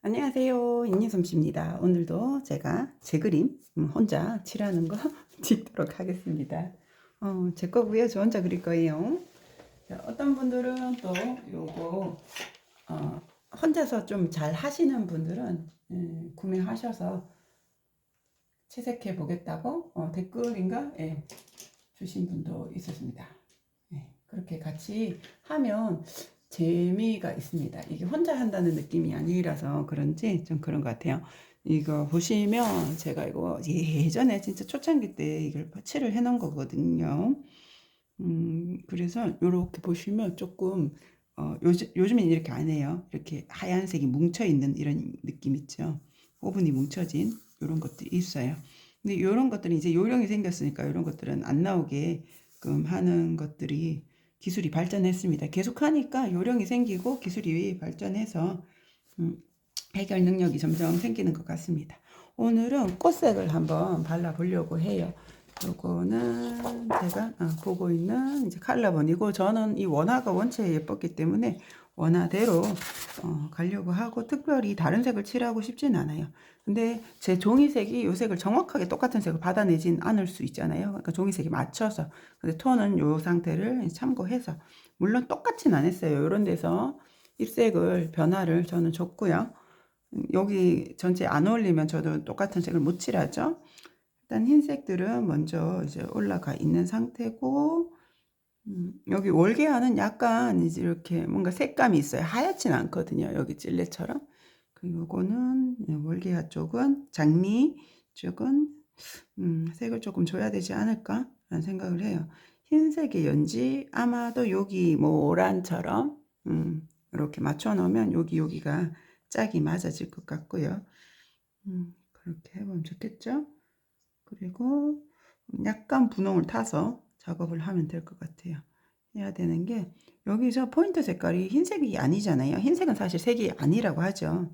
안녕하세요. 인니솜씨입니다. 오늘도 제가 제 그림 혼자 칠하는 거 찍도록 하겠습니다. 제 거고요. 저 혼자 그릴 거예요. 자, 어떤 분들은 또 요거 혼자서 좀 잘 하시는 분들은 구매하셔서 채색해 보겠다고 댓글인가 주신 분도 있었습니다. 그렇게 같이 하면 재미가 있습니다. 이게 혼자 한다는 느낌이 아니라서 그런지 좀 그런 것 같아요. 이거 보시면 제가 이거 예전에 진짜 초창기 때 이걸 칠을 해 놓은 거거든요. 그래서 이렇게 보시면 조금 요즘엔 이렇게 안 해요. 이렇게 하얀색이 뭉쳐 있는 이런 느낌 있죠. 호분이 뭉쳐진 이런 것들이 있어요. 근데 이런 것들은 이제 요령이 생겼으니까 이런 것들은 안 나오게끔 하는 것들이 기술이 발전했습니다. 계속 하니까 요령이 생기고 기술이 발전해서 해결 능력이 점점 생기는 것 같습니다. 오늘은 꽃색을 한번 발라보려고 해요. 요거는 제가 보고 있는 이제 컬러본이고, 저는 이 원화가 원체 예뻤기 때문에 원화대로 가려고 하고, 특별히 다른 색을 칠하고 싶진 않아요. 근데 제 종이색이 요 색을 정확하게 똑같은 색을 받아내진 않을 수 있잖아요. 그러니까 종이색이 맞춰서. 근데 톤은 요 상태를 참고해서, 물론 똑같진 않았어요. 요런 데서 입색을 변화를 저는 줬고요. 여기 전체 안 어울리면 저도 똑같은 색을 못 칠하죠. 일단 흰색들은 먼저 이제 올라가 있는 상태고, 여기 월계화는 약간 이제 이렇게 뭔가 색감이 있어요. 하얗진 않거든요. 여기 찔레처럼. 그리고 요거는 월계화 쪽은, 장미 쪽은 색을 조금 줘야 되지 않을까 라는 생각을 해요. 흰색의 연지, 아마도 여기 뭐 오란처럼 이렇게 맞춰 놓으면 여기가 짝이 맞아질 것 같고요. 그렇게 해보면 좋겠죠. 그리고 약간 분홍을 타서 작업을 하면 될 것 같아요. 해야 되는 게, 여기서 포인트 색깔이 흰색이 아니잖아요. 흰색은 사실 색이 아니라고 하죠.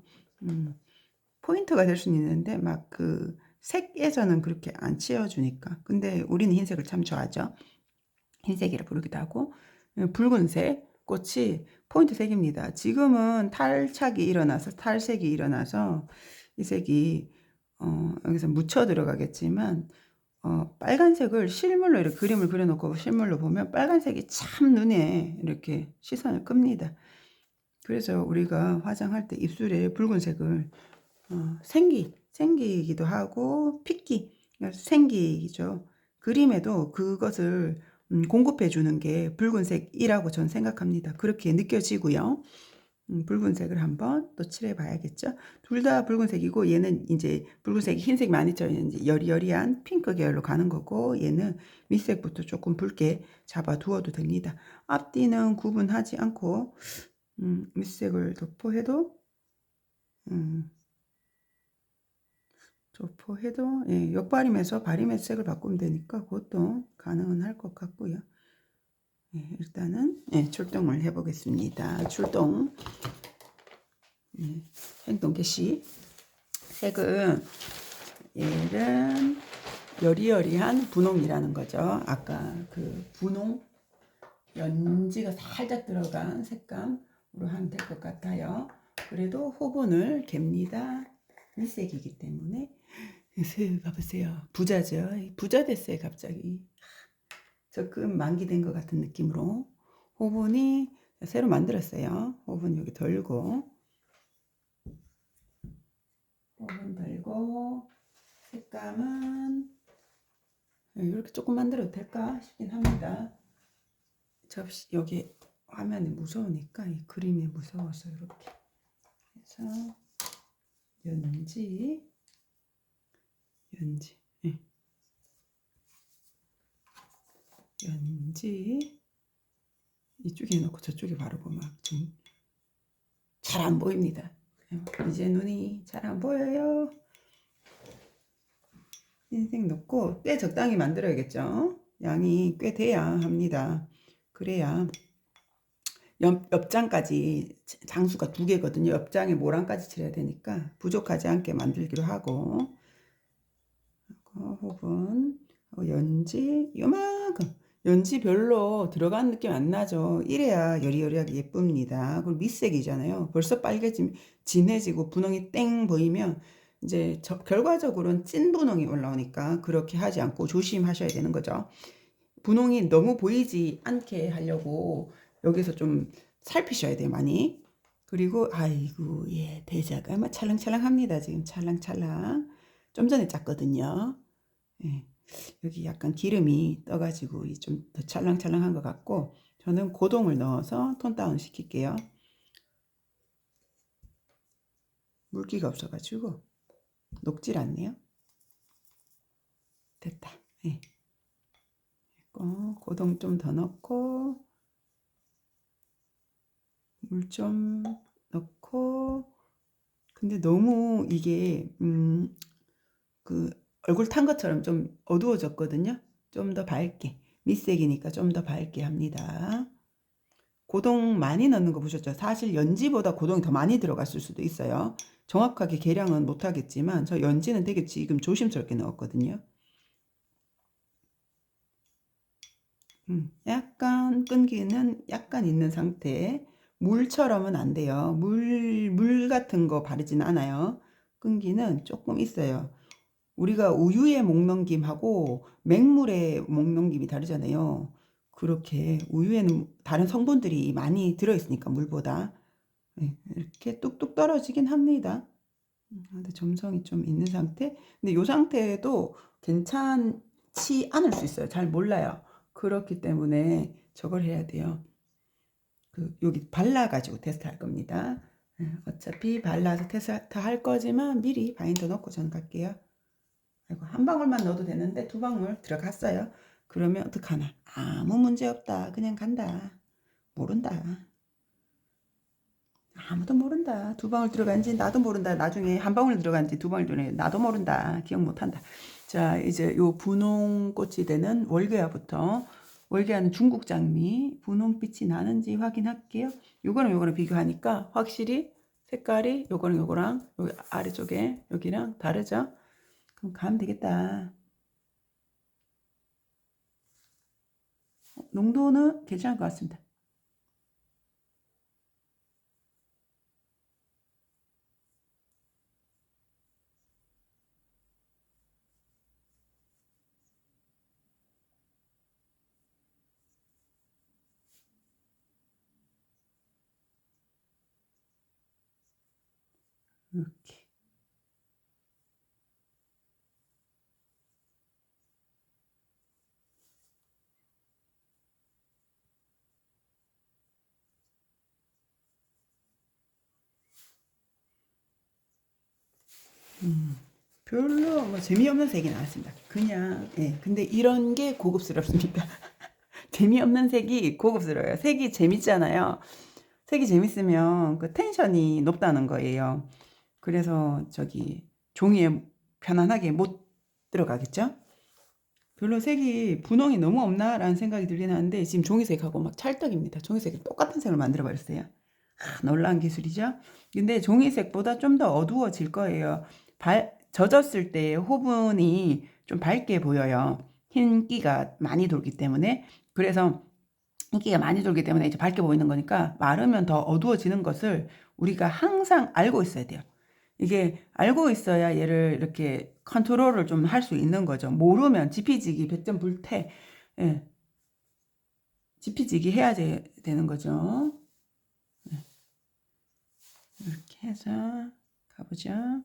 포인트가 될 수는 있는데 막 그 색에서는 그렇게 안 치워주니까. 근데 우리는 흰색을 참 좋아하죠. 흰색이라 부르기도 하고. 붉은색 꽃이 포인트 색입니다. 지금은 탈색이 일어나서 이 색이 여기서 묻혀 들어가겠지만, 빨간색을 실물로 이렇게 그림을 그려놓고 실물로 보면 빨간색이 참 눈에 이렇게 시선을 끕니다. 그래서 우리가 화장할 때 입술에 붉은색을 생기기도 하고, 핏기, 생기죠. 그림에도 그것을 공급해 주는 게 붉은색이라고 전 생각합니다. 그렇게 느껴지고요. 붉은색을 한번 또 칠해 봐야겠죠. 둘 다 붉은색이고, 얘는 이제 붉은색이 흰색이 많이 쪄 있는 이제 여리여리한 핑크 계열로 가는 거고, 얘는 밑색부터 조금 붉게 잡아 두어도 됩니다. 앞뒤는 구분하지 않고 밑색을 음, 도포해도 역발림해서 발림의 색을 바꾸면 되니까 그것도 가능은 할 것 같고요. 일단은 출동을 해보겠습니다. 출동. 행동 개시. 색은 얘는 여리여리한 분홍이라는 거죠. 아까 그 분홍 연지가 살짝 들어간 색감으로 하면 될 것 같아요. 그래도 호분을 갭니다. 일색이기 때문에. 색 봐보세요. 부자죠. 부자 됐어요, 갑자기. 적금 만기된 것 같은 느낌으로. 호분이 새로 만들었어요. 호분 여기 덜고, 색감은 이렇게 조금 만들어도 될까 싶긴 합니다. 접시 여기 화면이 무서우니까, 이 그림이 무서워서 이렇게 해서 연지 연지 이쪽에 놓고 저쪽에 바르고 막 좀 잘 안 보입니다. 이제 눈이 잘 안 보여요. 흰색 넣고 꽤 적당히 만들어야겠죠. 양이 꽤 돼야 합니다. 그래야 옆장까지 장수가 2개거든요. 옆장에 모랑까지 칠해야 되니까 부족하지 않게 만들기로 하고, 호분 연지 요만큼 연지 별로 들어간 느낌 안 나죠. 이래야 여리여리하게 예쁩니다. 그리고 밑색이잖아요. 벌써 진해지고 분홍이 땡 보이면 이제 결과적으로는 찐 분홍이 올라오니까 그렇게 하지 않고 조심하셔야 되는 거죠. 분홍이 너무 보이지 않게 하려고 여기서 좀 살피셔야 돼요, 많이. 그리고 아이고, 예, 대자가 막 찰랑찰랑합니다. 지금 찰랑찰랑. 좀 전에 짰거든요. 예. 여기 약간 기름이 떠가지고 좀 더 찰랑찰랑한 것 같고, 저는 고동을 넣어서 톤 다운 시킬게요. 물기가 없어가지고 녹질 않네요. 됐다. 예. 고동 좀 더 넣고 물 좀 넣고. 근데 너무 이게 그 얼굴 탄 것처럼 좀 어두워졌거든요. 좀 더 밝게, 밑색이니까 좀 더 밝게 합니다. 고동 많이 넣는 거 보셨죠? 사실 연지보다 고동이 더 많이 들어갔을 수도 있어요. 정확하게 계량은 못하겠지만 저 연지는 되게 지금 조심스럽게 넣었거든요. 약간 끈기는 약간 있는 상태. 물처럼은 안 돼요. 물 같은 거 바르진 않아요. 끈기는 조금 있어요. 우리가 우유에 목넘김하고 맹물에 목넘김이 다르잖아요. 그렇게 우유에는 다른 성분들이 많이 들어있으니까 물보다 이렇게 뚝뚝 떨어지긴 합니다. 근데 점성이 좀 있는 상태. 근데 이 상태도 괜찮지 않을 수 있어요. 잘 몰라요. 그렇기 때문에 저걸 해야 돼요. 여기 발라가지고 테스트할 겁니다. 어차피 발라서 테스트 할 거지만 미리 바인더 넣고 저는 갈게요. 아이고, 한 방울만 넣어도 되는데 두 방울 들어갔어요. 그러면 어떡하나? 아무 문제 없다. 그냥 간다. 모른다. 아무도 모른다. 두 방울 들어간지 나도 모른다. 나중에 한 방울 들어간지 두 방울 들어간지 나도 모른다. 기억 못한다. 자, 이제 요 분홍꽃이 되는 월계화부터, 월계화는 중국 장미, 분홍빛이 나는지 확인할게요. 요거랑 비교하니까 확실히 색깔이 요거랑 여기 아래쪽에 여기랑 다르죠? 그럼 가면 되겠다. 농도는 괜찮을 것 같습니다. 이렇게. 별로 뭐 재미없는 색이 나왔습니다. 그냥, 예. 근데 이런 게 고급스럽습니다. 재미없는 색이 고급스러워요. 색이 재밌잖아요. 색이 재밌으면 그 텐션이 높다는 거예요. 그래서 종이에 편안하게 못 들어가겠죠? 별로 색이 분홍이 너무 없나라는 생각이 들긴 하는데 지금 종이색하고 막 찰떡입니다. 종이색이 똑같은 색을 만들어 버렸어요. 놀라운 기술이죠. 근데 종이색보다 좀 더 어두워질 거예요. 젖었을 때 호분이 좀 밝게 보여요. 흰기가 많이 돌기 때문에. 그래서 흰기가 많이 돌기 때문에 이제 밝게 보이는 거니까 마르면 더 어두워지는 것을 우리가 항상 알고 있어야 돼요. 이게 알고 있어야 얘를 이렇게 컨트롤을 좀 할 수 있는 거죠. 모르면 지피지기 백전 불태. 예. 지피지기 해야 되는 거죠. 이렇게 해서 가보죠.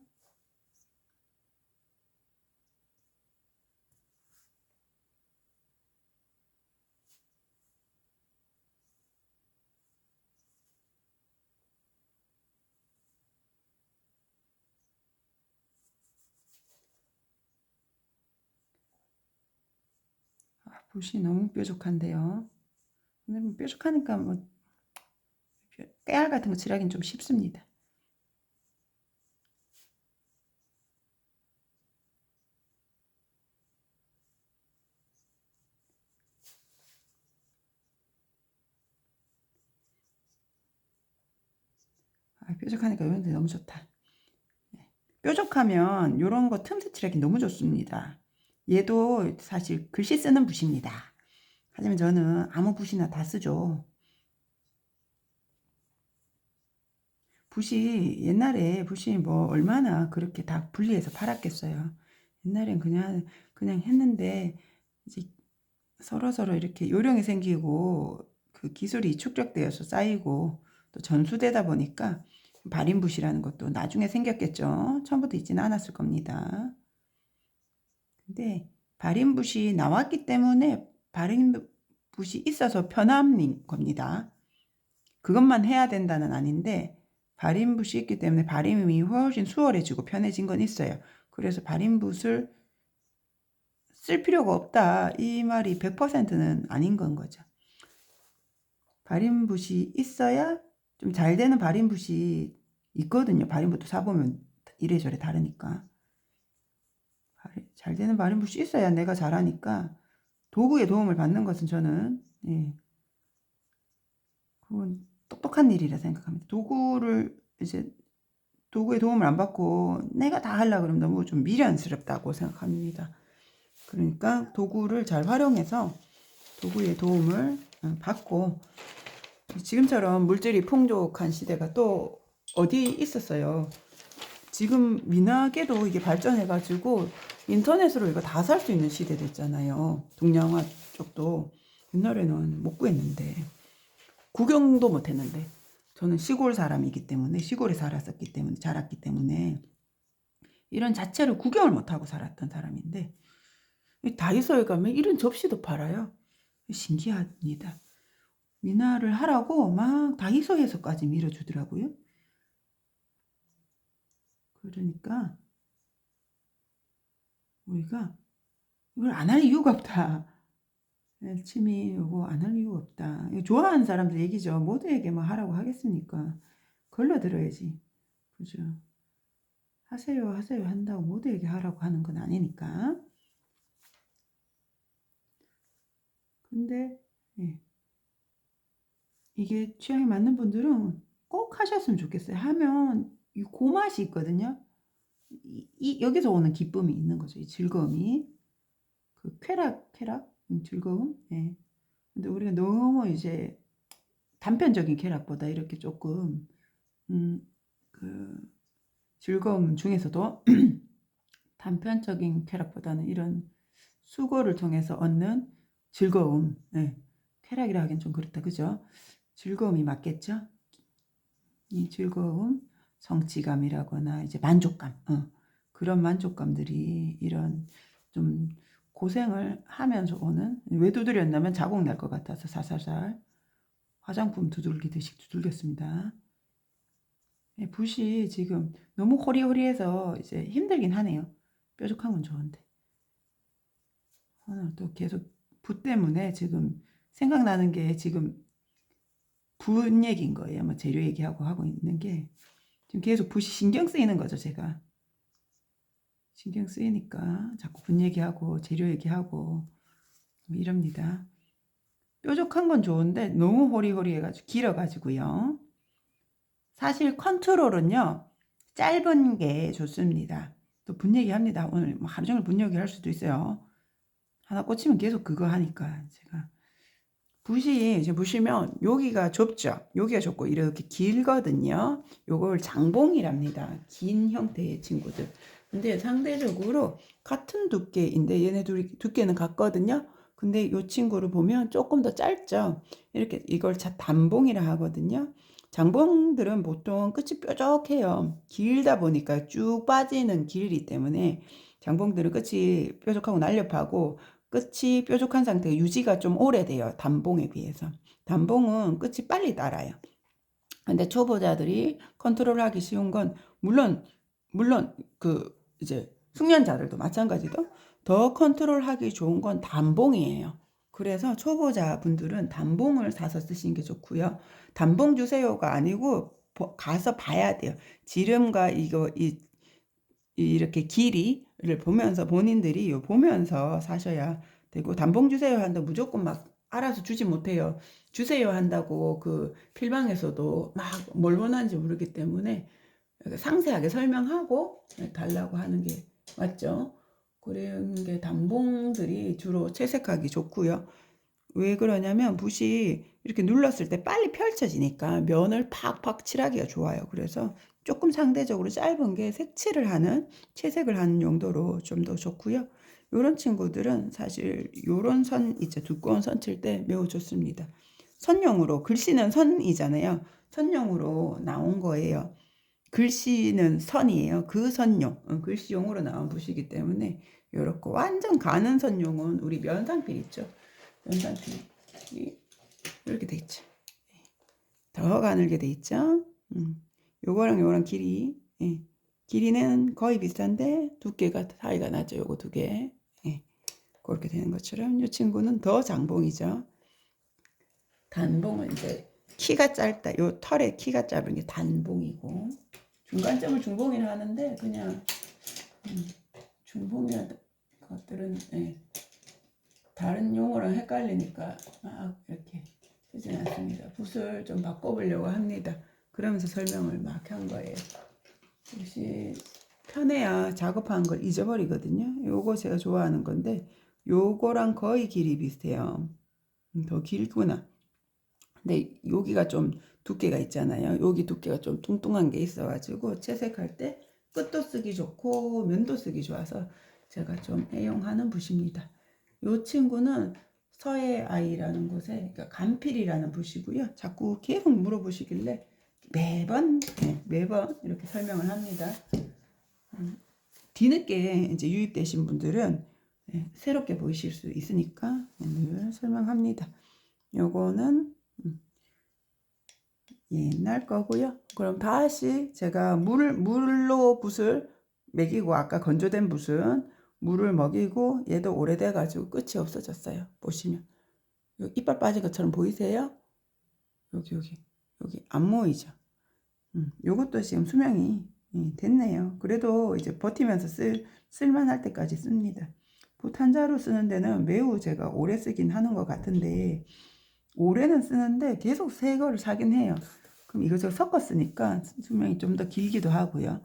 붓이 너무 뾰족한데요. 근데 뭐 뾰족하니까 뭐 깨알 같은 거 칠하기는 좀 쉽습니다. 뾰족하니까 이런 데 너무 좋다. 뾰족하면 이런 거 틈새 칠하기 너무 좋습니다. 얘도 사실 글씨 쓰는 붓입니다. 하지만 저는 아무 붓이나 다 쓰죠. 붓이 옛날에 붓이 뭐 얼마나 그렇게 다 분리해서 팔았겠어요. 옛날엔 그냥 했는데 이제 서로 이렇게 요령이 생기고 그 기술이 축적되어서 쌓이고 또 전수되다 보니까 발인붓이라는 것도 나중에 생겼겠죠. 처음부터 있지는 않았을 겁니다. 근데 발인붓이 나왔기 때문에 발인붓이 있어서 편함인 겁니다. 그것만 해야 된다는 아닌데 발인붓이 있기 때문에 발임이 훨씬 수월해지고 편해진 건 있어요. 그래서 발인붓을 쓸 필요가 없다. 이 말이 100%는 아닌 건 거죠. 발인붓이 있어야 좀 잘 되는 발인붓이 있거든요. 발인붓도 사보면 이래저래 다르니까. 잘 되는 발인붓이 있어야 내가 잘하니까 도구의 도움을 받는 것은 저는 그건 똑똑한 일이라 생각합니다. 도구의 도움을 안 받고 내가 다 하려고 그러면 너무 좀 미련스럽다고 생각합니다. 그러니까 도구를 잘 활용해서 도구의 도움을 받고 지금처럼 물질이 풍족한 시대가 또 어디 있었어요. 지금 미나게도 이게 발전해가지고 인터넷으로 이거 다 살 수 있는 시대 됐잖아요. 동양화 쪽도 옛날에는 못 구했는데 구경도 못 했는데 저는 시골 사람이기 때문에 시골에 살았었기 때문에 자랐기 때문에 이런 자체를 구경을 못하고 살았던 사람인데 다이소에 가면 이런 접시도 팔아요. 신기합니다. 미나를 하라고 막 다이소에서까지 밀어주더라고요. 그러니까 우리가 이걸 안 할 이유가 없다. 취미 이거 안 할 이유가 없다. 좋아하는 사람들 얘기죠. 모두에게 뭐 하라고 하겠습니까? 걸러들어야지. 그죠? 하세요 한다고 모두에게 하라고 하는 건 아니니까. 근데 이게 취향에 맞는 분들은 꼭 하셨으면 좋겠어요. 하면 이 고맛이 있거든요. 여기서 오는 기쁨이 있는 거죠. 이 즐거움이. 그 쾌락, 즐거움. 근데 우리가 너무 이제 단편적인 쾌락보다 이렇게 조금, 그 즐거움 중에서도 단편적인 쾌락보다는 이런 수고를 통해서 얻는 즐거움. 쾌락이라 하기엔 좀 그렇다. 그죠? 즐거움이 맞겠죠? 이 즐거움, 성취감이라거나 이제 만족감, 그런 만족감들이 이런 좀 고생을 하면서 오는, 왜 두드렸냐면 자국 날 것 같아서 살살살 화장품 두들기듯이 두들겼습니다. 붓이 지금 너무 호리호리해서 이제 힘들긴 하네요. 뾰족한 건 좋은데 오늘 또 계속 붓 때문에 지금 생각나는 게 지금 붓 얘기인 거예요. 뭐 재료 얘기하고 하고 있는 게 지금 계속 붓이 신경 쓰이는 거죠. 제가 신경 쓰이니까 자꾸 붓 얘기하고 재료 얘기하고 뭐 이럽니다. 뾰족한 건 좋은데 너무 호리호리해가지고 길어가지고요. 사실 컨트롤은요 짧은 게 좋습니다. 또 붓 얘기합니다. 오늘 뭐 하루 종일 붓 얘기할 수도 있어요. 하나 꽂히면 계속 그거 하니까 제가 붓이 이제 보시면 여기가 좁죠. 여기가 좁고 이렇게 길거든요. 요걸 장봉이랍니다. 긴 형태의 친구들. 근데 상대적으로 같은 두께인데 얘네 둘이 두께는 같거든요. 근데 이 친구를 보면 조금 더 짧죠. 이렇게 이걸 단봉이라 하거든요. 장봉들은 보통 끝이 뾰족해요. 길다 보니까 쭉 빠지는 길이기 때문에 장봉들은 끝이 뾰족하고 날렵하고 끝이 뾰족한 상태가 유지가 좀 오래돼요. 단봉에 비해서. 단봉은 끝이 빨리 따라요. 근데 초보자들이 컨트롤하기 쉬운 건 물론 그 이제 숙련자들도 마찬가지도 더 컨트롤하기 좋은 건 단봉이에요. 그래서 초보자 분들은 단봉을 사서 쓰시는 게 좋고요. 단봉 주세요가 아니고 가서 봐야 돼요. 지름과 이렇게 길이를 보면서 본인들이 보면서 사셔야 되고 단봉 주세요 한다고 무조건 막 알아서 주지 못해요. 주세요 한다고 그 필방에서도 막 뭘 원하는지 모르기 때문에 상세하게 설명하고 달라고 하는 게 맞죠. 그런 게 단봉들이 주로 채색하기 좋고요. 왜 그러냐면 붓이 이렇게 눌렀을 때 빨리 펼쳐지니까 면을 팍팍 칠하기가 좋아요. 그래서 조금 상대적으로 짧은 게 색칠을 하는, 채색을 하는 용도로 좀 더 좋고요. 요런 친구들은 사실 요런 선 있죠. 두꺼운 선 칠 때 매우 좋습니다. 선용으로, 글씨는 선이잖아요. 선용으로 나온 거예요. 글씨는 선이에요. 그 선용, 글씨용으로 나온 붓이기 때문에 요렇고 완전 가는 선용은 우리 면상필 있죠. 면상필이 이렇게 돼 있죠. 더 가늘게 돼 있죠. 요거랑 요거랑 길이, 예. 길이는 거의 비슷한데 두께가 차이가 나죠. 요거 두 개. 예. 그렇게 되는 것처럼 이 친구는 더 장봉이죠. 단봉은 이제 키가 짧다. 요 털의 키가 짧은 게 단봉이고 중간점을 중봉이라 하는데 그냥 중봉이라는 것들은 예. 다른 용어랑 헷갈리니까 막 이렇게 쓰진 않습니다. 붓을 좀 바꿔보려고 합니다. 그러면서 설명을 막 한 거예요. 붓이 편해야 작업한 걸 잊어버리거든요. 요거 제가 좋아하는 건데 요거랑 거의 길이 비슷해요. 더 길구나. 근데 여기가 좀 두께가 있잖아요. 여기 두께가 좀 뚱뚱한 게 있어가지고 채색할 때 끝도 쓰기 좋고 면도 쓰기 좋아서 제가 좀 애용하는 붓입니다. 이 친구는 서해 아이라는 곳에 그러니까 간필이라는 붓이고요. 자꾸 계속 물어보시길래 매번 이렇게 설명을 합니다. 뒤늦게 이제 유입되신 분들은 새롭게 보이실 수 있으니까 늘 설명합니다. 요거는 옛날 거고요. 그럼 다시 제가 물로 붓을 먹이고 아까 건조된 붓은 물을 먹이고 얘도 오래돼 가지고 끝이 없어졌어요. 보시면 이빨 빠진 것처럼 보이세요? 여기 안 모이죠. 요것도 지금 수명이 됐네요. 그래도 이제 버티면서 쓸만할 때까지 씁니다. 붓 한 자루 쓰는 데는 매우 제가 오래 쓰긴 하는 것 같은데 올해는 쓰는데 계속 새 거를 사긴 해요. 그럼 이것저것 섞어 쓰니까 수명이 좀 더 길기도 하고요.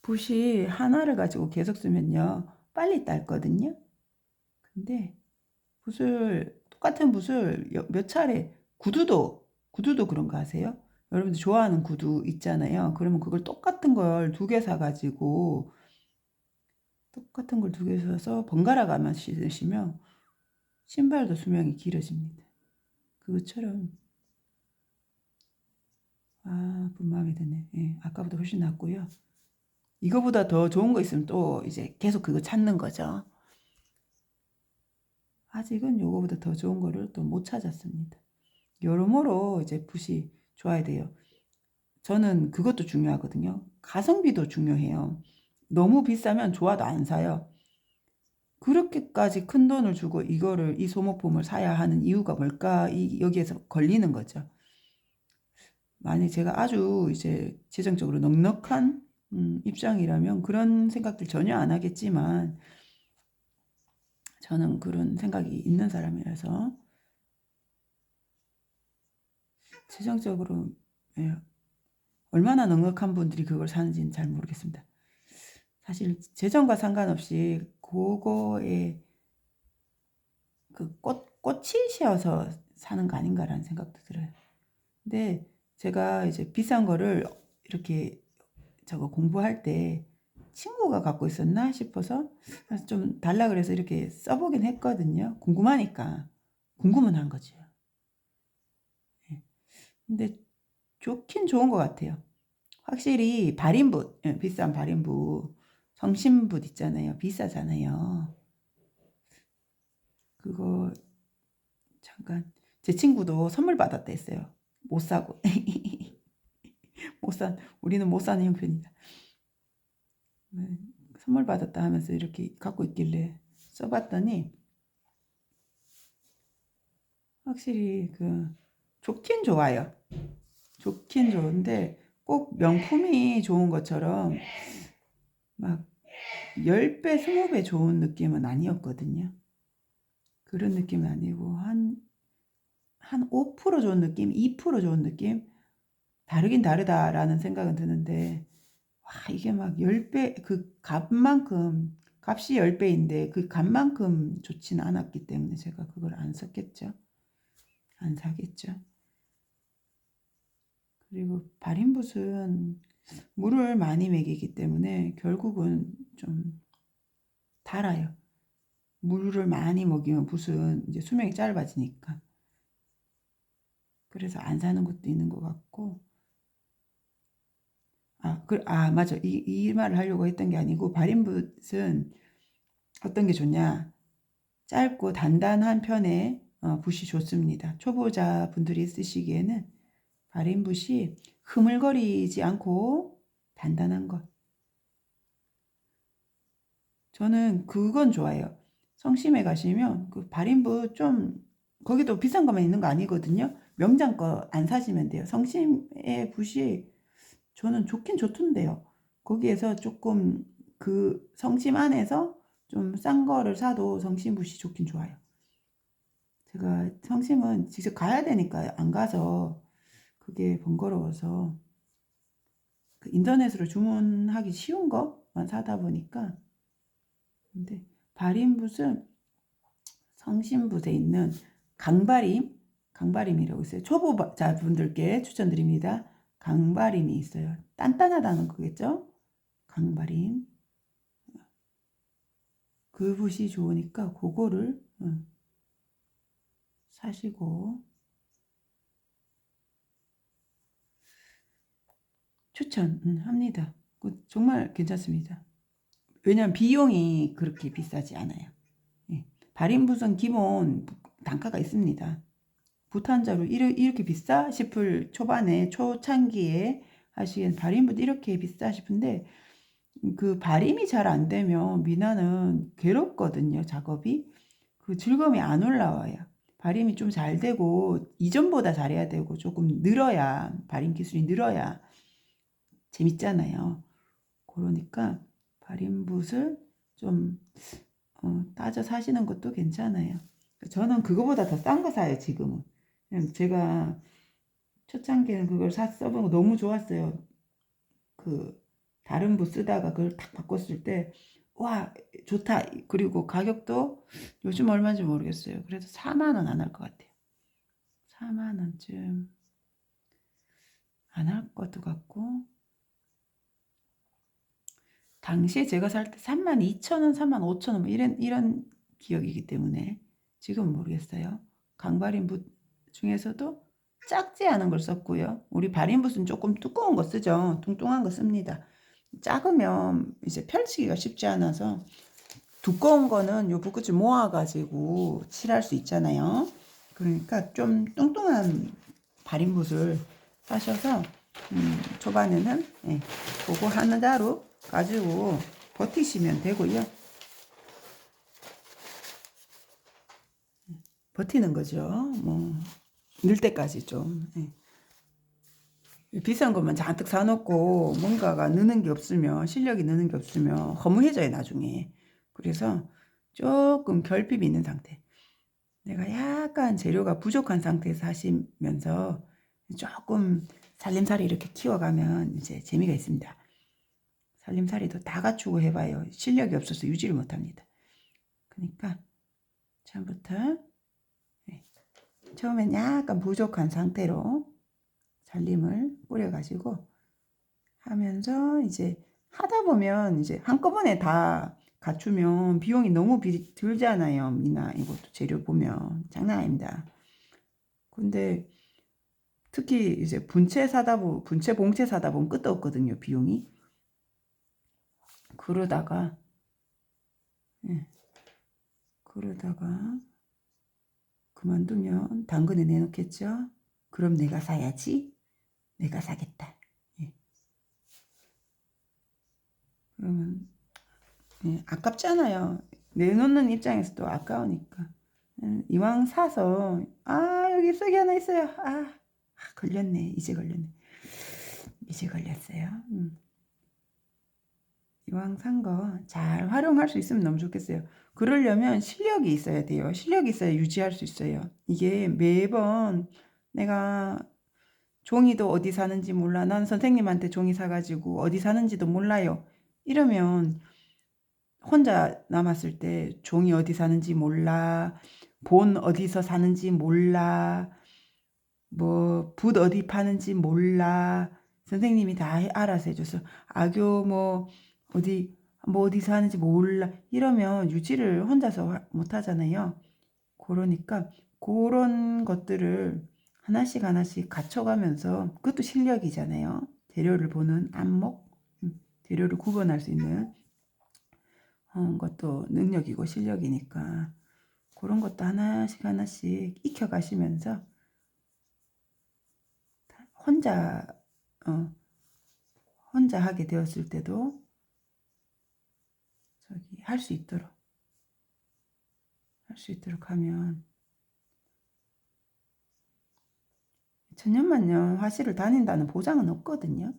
붓이 하나를 가지고 계속 쓰면요 빨리 닳거든요. 근데 똑같은 붓을 몇 차례 구두도 그런 거 아세요? 여러분들 좋아하는 구두 있잖아요. 그러면 그걸 똑같은 걸 두 개 사가지고 똑같은 걸 두 개 사서 번갈아 가며 신으시면 신발도 수명이 길어집니다. 그것처럼 마음에 드네. 예, 아까보다 훨씬 낫고요. 이거보다 더 좋은 거 있으면 또 이제 계속 그거 찾는 거죠. 아직은 요거보다 더 좋은 거를 또 못 찾았습니다. 여러모로 이제 붓이 좋아야 돼요. 저는 그것도 중요하거든요. 가성비도 중요해요. 너무 비싸면 좋아도 안 사요. 그렇게까지 큰 돈을 주고 이 소모품을 사야 하는 이유가 뭘까? 여기에서 걸리는 거죠. 만약 제가 아주 이제 재정적으로 넉넉한 입장이라면 그런 생각들 전혀 안 하겠지만 저는 그런 생각이 있는 사람이라서 재정적으로 예, 얼마나 넉넉한 분들이 그걸 사는지는 잘 모르겠습니다. 사실 재정과 상관없이 그거에 그 꽃이셔서 사는 거 아닌가라는 생각도 들어요. 근데 제가 이제 비싼 거를 이렇게 저거 공부할 때 친구가 갖고 있었나 싶어서 좀 달라 그래서 이렇게 써보긴 했거든요. 궁금하니까. 궁금은 한 거죠. 예. 근데 좋긴 좋은 것 같아요. 확실히 발인붓, 비싼 발인붓, 성심붓 있잖아요. 비싸잖아요. 그거 잠깐 제 친구도 선물 받았다 했어요. 못 사고 우리는 못 사는 형편이다. 선물 받았다 하면서 이렇게 갖고 있길래 써봤더니 확실히 좋긴 좋아요. 좋긴 좋은데 꼭 명품이 좋은 것처럼 막 10배, 20배 좋은 느낌은 아니었거든요. 그런 느낌은 아니고 한 5% 좋은 느낌, 2% 좋은 느낌? 다르긴 다르다라는 생각은 드는데 와 이게 막 10배 그 값이 10배인데 그 값만큼 좋지는 않았기 때문에 제가 그걸 안 썼겠죠. 안 사겠죠. 그리고 발인붓은 물을 많이 먹이기 때문에 결국은 좀 달아요. 물을 많이 먹이면 붓은 이제 수명이 짧아지니까. 그래서 안 사는 것도 있는 것 같고. 맞아. 이 말을 하려고 했던 게 아니고, 발인붓은 어떤 게 좋냐. 짧고 단단한 편의 붓이 좋습니다. 초보자 분들이 쓰시기에는 발인붓이 흐물거리지 않고 단단한 것. 저는 그건 좋아해요. 성심에 가시면 그 발인붓 좀, 거기도 비싼 것만 있는 거 아니거든요. 명장 거 안 사시면 돼요. 성심의 붓이 저는 좋긴 좋던데요. 거기에서 조금 그 성심 안에서 좀 싼 거를 사도 성심 붓이 좋긴 좋아요. 제가 성심은 직접 가야 되니까 안 가서 그게 번거로워서 그 인터넷으로 주문하기 쉬운 것만 사다 보니까. 근데 발인붓은 성심붓에 있는 강발임이라고 있어요. 초보자분들께 추천드립니다. 강발임이 있어요. 단단하다는 거겠죠? 강발임. 그 붓이 좋으니까 그거를 사시고 추천합니다. 정말 괜찮습니다. 왜냐하면 비용이 그렇게 비싸지 않아요. 예. 발인붓은 기본 단가가 있습니다. 붓 한 자루 이렇게 비싸 싶을 초반에 초창기에 하시기엔 발인붓 이렇게 비싸 싶은데, 그 발임이 잘 안 되면 미나는 괴롭거든요. 작업이 그 즐거움이 안 올라와요. 발임이 좀 잘 되고 이전보다 잘해야 되고 조금 늘어야, 발임 기술이 늘어야 재밌잖아요. 그러니까 발인붓을 좀 따져 사시는 것도 괜찮아요. 저는 그거보다 더 싼 거 사요, 지금은. 제가 초창기에는 그걸 써본 거 너무 좋았어요. 그 다른 붓 쓰다가 그걸 딱 바꿨을 때, 와, 좋다. 그리고 가격도 요즘 얼마인지 모르겠어요. 그래도 4만 원 안 할 것 같아요. 4만 원쯤 안 할 것도 같고. 당시에 제가 살 때 3만 2천 원, 3만 5천 원, 뭐 이런 기억이기 때문에 지금은 모르겠어요. 강발인 붓 중에서도 작지 않은 걸 썼고요. 우리 발인붓은 조금 두꺼운 거 쓰죠. 뚱뚱한 거 씁니다. 작으면 이제 펼치기가 쉽지 않아서 두꺼운 거는 요 붓끝을 모아가지고 칠할 수 있잖아요. 그러니까 좀 뚱뚱한 발인붓을 사셔서 초반에는 그거 하나로 가지고 버티시면 되고요. 버티는 거죠. 뭐 늘 때까지 좀. 비싼 것만 잔뜩 사놓고 뭔가가 느는 게 없으면, 실력이 느는 게 없으면 허무해져요, 나중에. 그래서 조금 결핍이 있는 상태. 내가 약간 재료가 부족한 상태에서 하시면서 조금 살림살이 이렇게 키워가면 이제 재미가 있습니다. 살림살이도 다 갖추고 해봐요. 실력이 없어서 유지를 못합니다. 그러니까 처음부터 처음엔 약간 부족한 상태로 살림을 뿌려가지고 하면서 이제 하다 보면 이제 한꺼번에 다 갖추면 비용이 너무 들잖아요. 미나 이것도 재료 보면 장난 아닙니다. 근데 특히 이제 분체 봉체 사다 보면 끝도 없거든요. 비용이. 그러다가 그만두면 당근에 내놓겠죠. 그럼 내가 사야지. 내가 사겠다. 그러면 아깝잖아요. 내놓는 입장에서도 아까우니까. 이왕 사서 여기 쏙이 하나 있어요. 걸렸네. 이제 걸렸어요. 이왕 산 거 잘 활용할 수 있으면 너무 좋겠어요. 그러려면 실력이 있어야 돼요. 실력이 있어야 유지할 수 있어요. 이게 매번 내가 종이도 어디 사는지 몰라. 난 선생님한테 종이 사가지고 어디 사는지도 몰라요. 이러면 혼자 남았을 때 종이 어디 사는지 몰라. 본 어디서 사는지 몰라. 뭐 붓 어디 파는지 몰라. 선생님이 다 알아서 해줘서 악교 뭐 어디 뭐 어디서 하는지 몰라. 이러면 유지를 혼자서 못 하잖아요. 그러니까 그런 것들을 하나씩 하나씩 갖춰가면서 그것도 실력이잖아요. 재료를 보는 안목, 재료를 구분할 수 있는 것도 능력이고 실력이니까 그런 것도 하나씩 하나씩 익혀가시면서 혼자 혼자 하게 되었을 때도 저기 할 수 있도록 하면 천년만년 화실을 다닌다는 보장은 없거든요.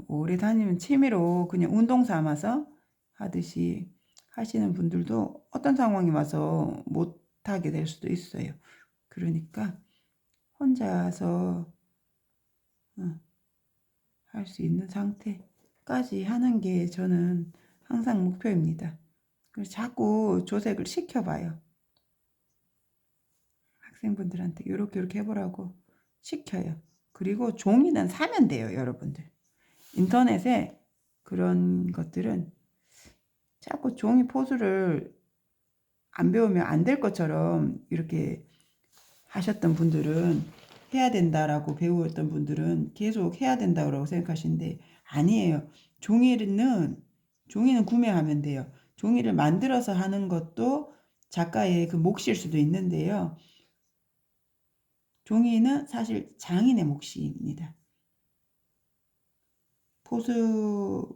오래 다니면 취미로 그냥 운동 삼아서 하듯이 하시는 분들도 어떤 상황이 와서 못하게 될 수도 있어요. 그러니까 혼자서 할 수 있는 상태까지 하는 게 저는 항상 목표입니다. 그래서 자꾸 조색을 시켜봐요. 학생분들한테 이렇게 해보라고 시켜요. 그리고 종이는 사면 돼요, 여러분들. 인터넷에 그런 것들은 자꾸 종이 포즈를 안 배우면 안 될 것처럼 이렇게 하셨던 분들은 해야 된다라고 배웠던 분들은 계속 해야 된다고 생각하시는데 아니에요. 종이는 구매하면 돼요. 종이를 만들어서 하는 것도 작가의 그 몫일 수도 있는데요. 종이는 사실 장인의 몫입니다. 포즈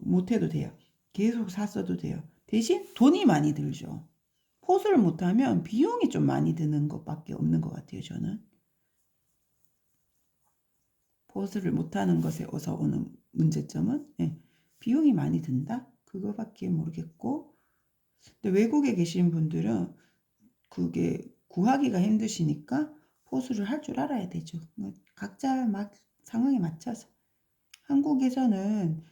못해도 돼요. 계속 샀어도 돼요. 대신 돈이 많이 들죠. 포즈를 못하면 비용이 좀 많이 드는 것밖에 없는 것 같아요, 저는. 포즈를 못하는 것에 어서 오는 문제점은 비용이 많이 든다? 그거밖에 모르겠고, 근데 외국에 계신 분들은 그게 구하기가 힘드시니까 포즈를 할 줄 알아야 되죠. 각자 막 상황에 맞춰서. 한국에서는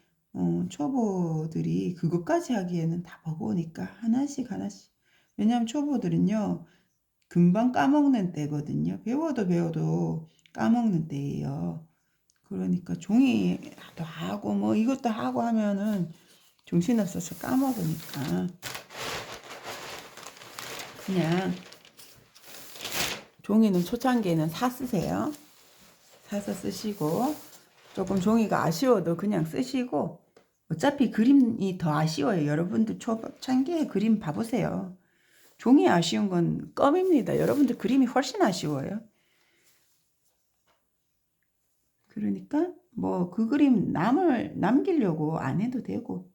초보들이 그것까지 하기에는 다 버거우니까 하나씩 하나씩. 왜냐하면 초보들은요 금방 까먹는 때거든요. 배워도 까먹는 때예요. 그러니까 종이도 하고 뭐 이것도 하고 하면은 정신없어서 까먹으니까 그냥 종이는 초창기에는 쓰세요. 사서 쓰시고 조금 종이가 아쉬워도 그냥 쓰시고 어차피 그림이 더 아쉬워요. 여러분들 초창기에 그림 봐보세요. 종이 아쉬운 건 껌입니다. 여러분들 그림이 훨씬 아쉬워요. 그러니까 뭐 그 그림 남기려고 안 해도 되고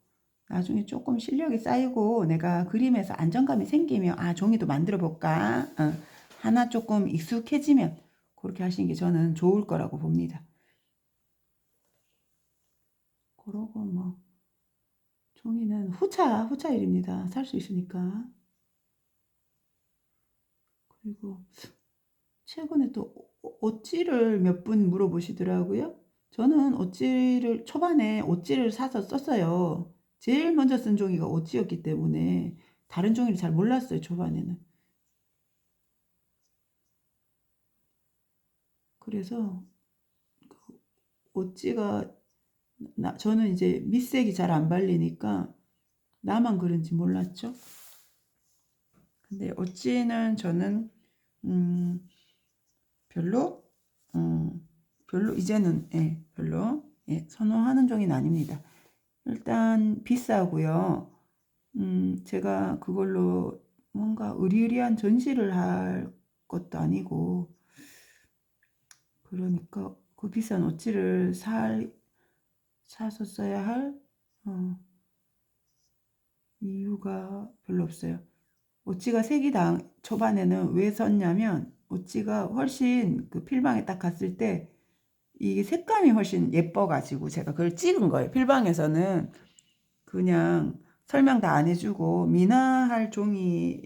나중에 조금 실력이 쌓이고 내가 그림에서 안정감이 생기면 종이도 만들어 볼까 하나 조금 익숙해지면 그렇게 하시는 게 저는 좋을 거라고 봅니다. 그러고 뭐 종이는 후차 일입니다. 살 수 있으니까. 그리고 최근에 또 옷지를 몇 분 물어보시더라고요. 저는 초반에 옷지를 사서 썼어요. 제일 먼저 쓴 종이가 옷지였기 때문에 다른 종이를 잘 몰랐어요, 초반에는. 그래서 옷지가 저는 이제 밑색이 잘 안 발리니까 나만 그런지 몰랐죠. 근데 옷지는 저는 별로 이제는 별로 선호하는 종이는 아닙니다. 일단 비싸고요. 제가 그걸로 뭔가 의리의리한 전시를 할 것도 아니고 그러니까 그 비싼 옷지를 사서 써야 할 이유가 별로 없어요. 옷지가 색이 초반에는 왜 썼냐면 옷지가 훨씬 그 필방에 딱 갔을 때 이게 색감이 훨씬 예뻐가지고 제가 그걸 찍은 거예요. 필방에서는 그냥 설명 다 안 해주고 미나할 종이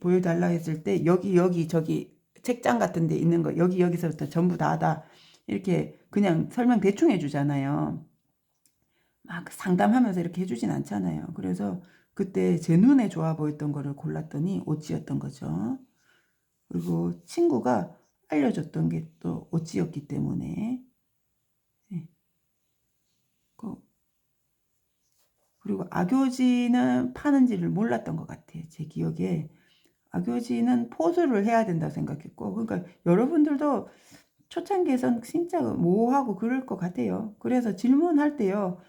보여달라 했을 때 여기 저기 책장 같은 데 있는 거 여기서부터 전부 다다 이렇게 그냥 설명 대충 해주잖아요. 막 상담하면서 이렇게 해주진 않잖아요. 그래서 그때 제 눈에 좋아 보였던 거를 골랐더니 옷지였던 거죠. 그리고 친구가 알려줬던 게 또 오찌였기 때문에. 네. 그리고 악교지는 파는지를 몰랐던 것 같아요. 제 기억에 악교지는 포즈를 해야 된다 생각했고, 그러니까 여러분들도 초창기에선 진짜 모호하고 그럴 것 같아요. 그래서 질문할 때요,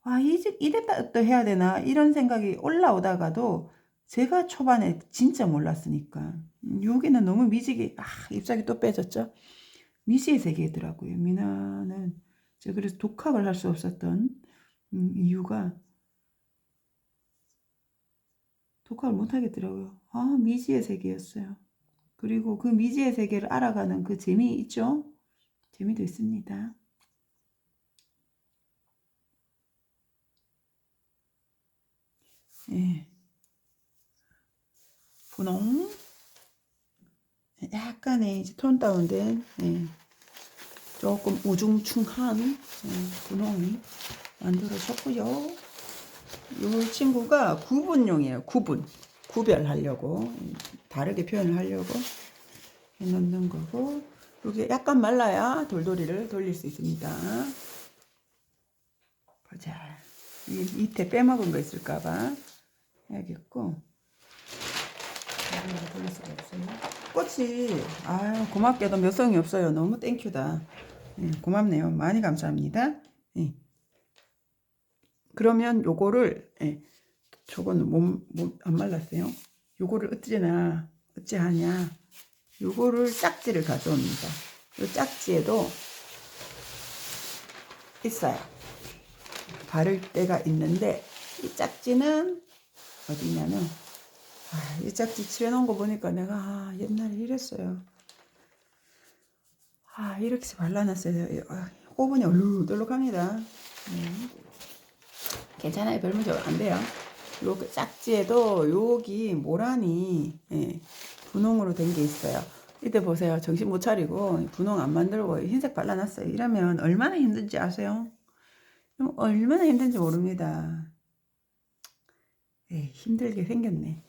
와, 이랬다 또 해야 되나 이런 생각이 올라오다가도 제가 초반에 진짜 몰랐으니까 여기는 너무 미지기, 잎사귀 또 빼졌죠. 미지의 세계더라고요. 미나는 제가 그래서 독학을 할 수 없었던 이유가, 독학을 못 하겠더라고요. 미지의 세계였어요. 그리고 그 미지의 세계를 알아가는 그 재미 있죠? 재미도 있습니다. 예. 분홍. 약간의 이제 톤 다운된, 예. 조금 우중충한 분홍이 만들어졌고요. 이 친구가 구분용이에요. 구별하려고, 다르게 표현을 하려고 해놓는 거고, 이게 약간 말라야 돌돌이를 돌릴 수 있습니다. 보자. 밑에 빼먹은 거 있을까봐 해야겠고. 돌릴 수가 없어요. 꽃이 고맙게도 몇 송이 없어요. 너무 땡큐다. 고맙네요. 많이 감사합니다. 그러면 요거를, 저거는 안 말랐어요. 요거를 어찌하냐. 요거를 짝지를 가져옵니다. 요 짝지에도 있어요. 바를 때가 있는데, 이 짝지는 어디냐면, 이 짝지 칠해놓은 거 보니까 내가 옛날에 이랬어요. 이렇게 발라놨어요. 호분이 얼룩덜룩합니다. 괜찮아요. 별 문제 안 돼요. 요 짝지에도 여기 모란이 분홍으로 된 게 있어요. 이때 보세요. 정신 못 차리고 분홍 안 만들고 흰색 발라놨어요. 이러면 얼마나 힘든지 아세요? 얼마나 힘든지 모릅니다. 힘들게 생겼네.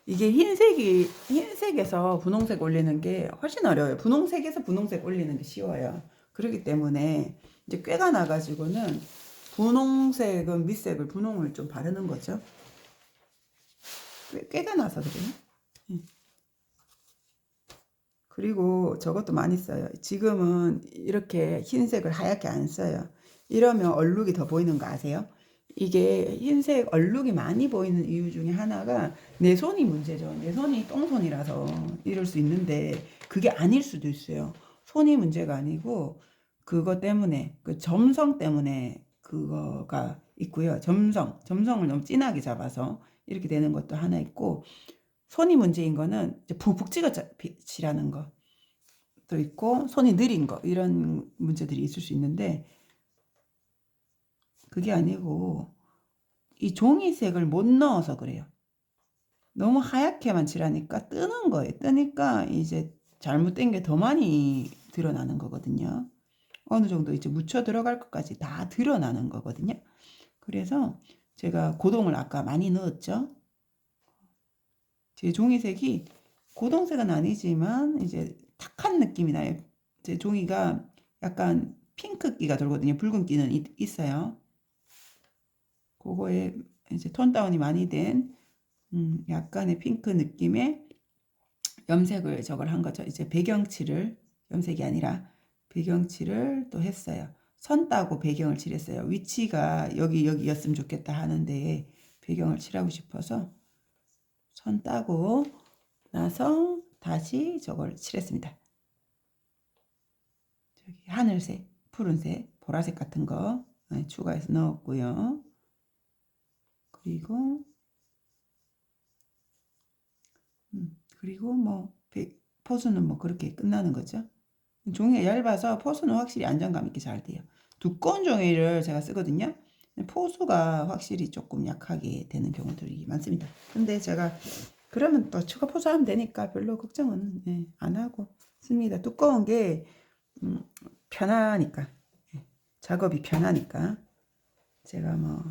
이게 흰색에서 분홍색 올리는 게 훨씬 어려워요. 분홍색에서 분홍색 올리는 게 쉬워요. 그렇기 때문에 이제 꾀가 나가지고는 분홍색은 밑색을 분홍을 좀 바르는 거죠. 꾀가 나서 그래요. 그리고 저것도 많이 써요. 지금은 이렇게 흰색을 하얗게 안 써요. 이러면 얼룩이 더 보이는 거 아세요? 이게 흰색 얼룩이 많이 보이는 이유 중에 하나가 내 손이 문제죠. 내 손이 똥손이라서 이럴 수 있는데 그게 아닐 수도 있어요. 손이 문제가 아니고 그거 때문에, 그 점성 때문에 그거가 있고요. 점성을 너무 진하게 잡아서 이렇게 되는 것도 하나 있고, 손이 문제인 거는 이제 푹푹 찍어치라는 것도 있고, 손이 느린 거, 이런 문제들이 있을 수 있는데, 그게 아니고 이 종이색을 못 넣어서 그래요. 너무 하얗게만 칠하니까 뜨는 거예요. 뜨니까 이제 잘못된 게 더 많이 드러나는 거거든요. 어느 정도 이제 묻혀 들어갈 것까지 다 드러나는 거거든요. 그래서 제가 고동을 아까 많이 넣었죠. 제 종이색이 고동색은 아니지만 이제 탁한 느낌이 나요. 제 종이가 약간 핑크기가 돌거든요. 붉은기는 있어요. 그거에 이제 톤 다운이 많이 된 약간의 핑크 느낌의 염색을 저걸 한 거죠. 이제 배경칠을, 염색이 아니라 배경칠을 또 했어요. 선 따고 배경을 칠했어요. 위치가 여기였으면 좋겠다 하는데 배경을 칠하고 싶어서 선 따고 나서 다시 저걸 칠했습니다. 저기 하늘색, 푸른색, 보라색 같은 거 추가해서 넣었고요. 그리고 뭐 포수는 뭐 그렇게 끝나는 거죠. 종이가 얇아서 포수는 확실히 안정감 있게 잘 돼요. 두꺼운 종이를 제가 쓰거든요. 포수가 확실히 조금 약하게 되는 경우들이 많습니다. 근데 제가 그러면 또 추가 포수하면 되니까 별로 걱정은 안 하고 씁니다. 두꺼운 게 편하니까, 작업이 편하니까 제가 뭐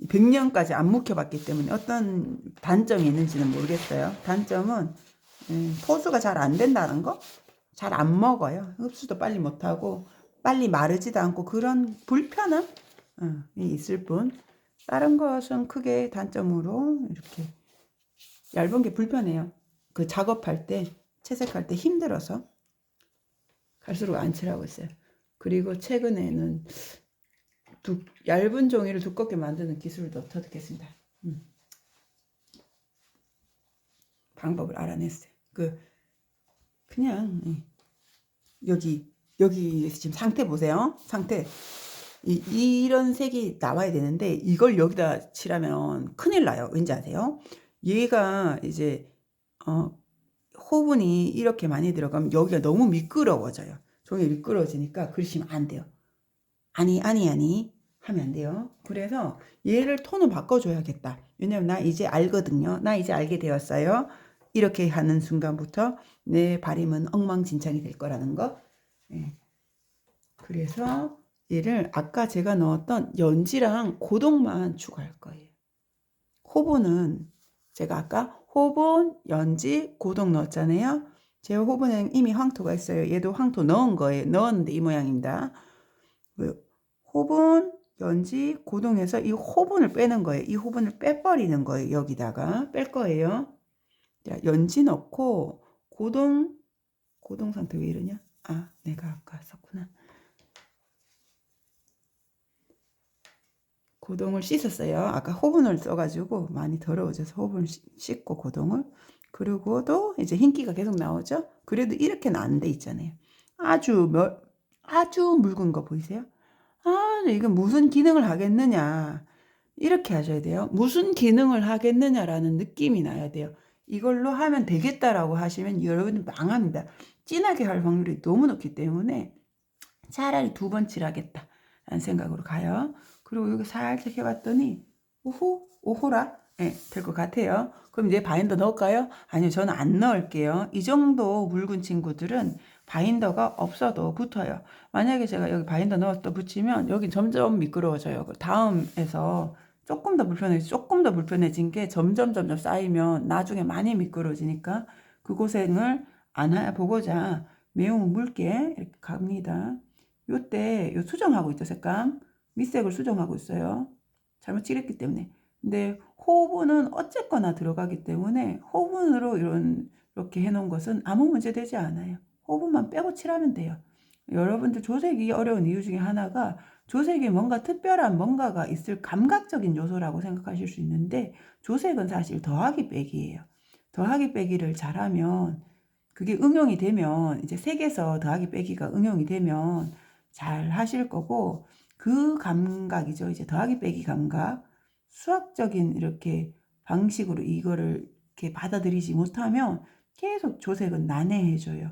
100년까지 안 묵혀봤기 때문에 어떤 단점이 있는지는 모르겠어요. 단점은 포수가 잘 안 된다는 거? 잘 안 먹어요. 흡수도 빨리 못하고 빨리 마르지도 않고 그런 불편함이 있을 뿐 다른 것은 크게 단점으로 이렇게 얇은 게 불편해요. 그 작업할 때 채색할 때 힘들어서 갈수록 안 칠하고 있어요. 그리고 최근에는 얇은 종이를 두껍게 만드는 기술도 터득했습니다. 방법을 알아냈어요. 그냥 여기 지금 상태 보세요. 상태 이런 색이 나와야 되는데 이걸 여기다 칠하면 큰일 나요. 왠지 아세요? 얘가 이제 호분이 이렇게 많이 들어가면 여기가 너무 미끄러워져요. 종이 미끄러워지니까 그러시면 안 돼요. 아니 하면 안 돼요. 그래서 얘를 톤을 바꿔줘야겠다. 왜냐면 나 이제 알거든요. 나 이제 알게 되었어요. 이렇게 하는 순간부터 내 발임은 엉망진창이 될 거라는 거. 네. 그래서 얘를 아까 제가 넣었던 연지랑 고동만 추가할 거예요. 호분은 제가 아까 호분, 연지, 고동 넣었잖아요. 제 호분은 이미 황토가 있어요. 얘도 황토 넣은 거예요. 넣었는데 이 모양입니다. 호분, 연지, 고동해서 이 호분을 빼는 거예요. 이 호분을 빼버리는 거예요. 여기다가 뺄 거예요. 자, 연지 넣고 고동 상태 왜 이러냐? 아, 내가 아까 썼구나. 고동을 씻었어요. 아까 호분을 써가지고 많이 더러워져서 호분을 씻고 고동을. 그리고도 이제 흰기가 계속 나오죠. 그래도 이렇게는 안 돼 있잖아요. 아주 묽은 거 보이세요? 아, 이게 무슨 기능을 하겠느냐. 이렇게 하셔야 돼요. 무슨 기능을 하겠느냐라는 느낌이 나야 돼요. 이걸로 하면 되겠다라고 하시면 여러분이 망합니다. 진하게 할 확률이 너무 높기 때문에 차라리 2번 칠하겠다 라는 생각으로 가요. 그리고 여기 살짝 해봤더니 오호라 될 것 같아요. 그럼 이제 바인더 넣을까요? 아니요, 저는 안 넣을게요. 이 정도 묽은 친구들은 바인더가 없어도 붙어요. 만약에 제가 여기 바인더 넣었다 붙이면 여기 점점 미끄러워져요. 다음에서 조금 더 불편해진 게 점점 쌓이면 나중에 많이 미끄러워지니까 그 고생을 안 해보고자 매우 묽게 이렇게 갑니다. 요때 요 수정하고 있죠. 색감 밑색을 수정하고 있어요. 잘못 칠했기 때문에. 근데 호분은 어쨌거나 들어가기 때문에 호분으로 이렇게 해놓은 것은 아무 문제 되지 않아요. 호분만 빼고 칠하면 돼요. 여러분들 조색이 어려운 이유 중에 하나가 조색에 뭔가 특별한 뭔가가 있을 감각적인 요소라고 생각하실 수 있는데 조색은 사실 더하기 빼기예요. 더하기 빼기를 잘하면 그게 응용이 되면 이제 색에서 더하기 빼기가 응용이 되면 잘 하실 거고 그 감각이죠. 이제 더하기 빼기 감각. 수학적인 이렇게 방식으로 이거를 이렇게 받아들이지 못하면 계속 조색은 난해해져요.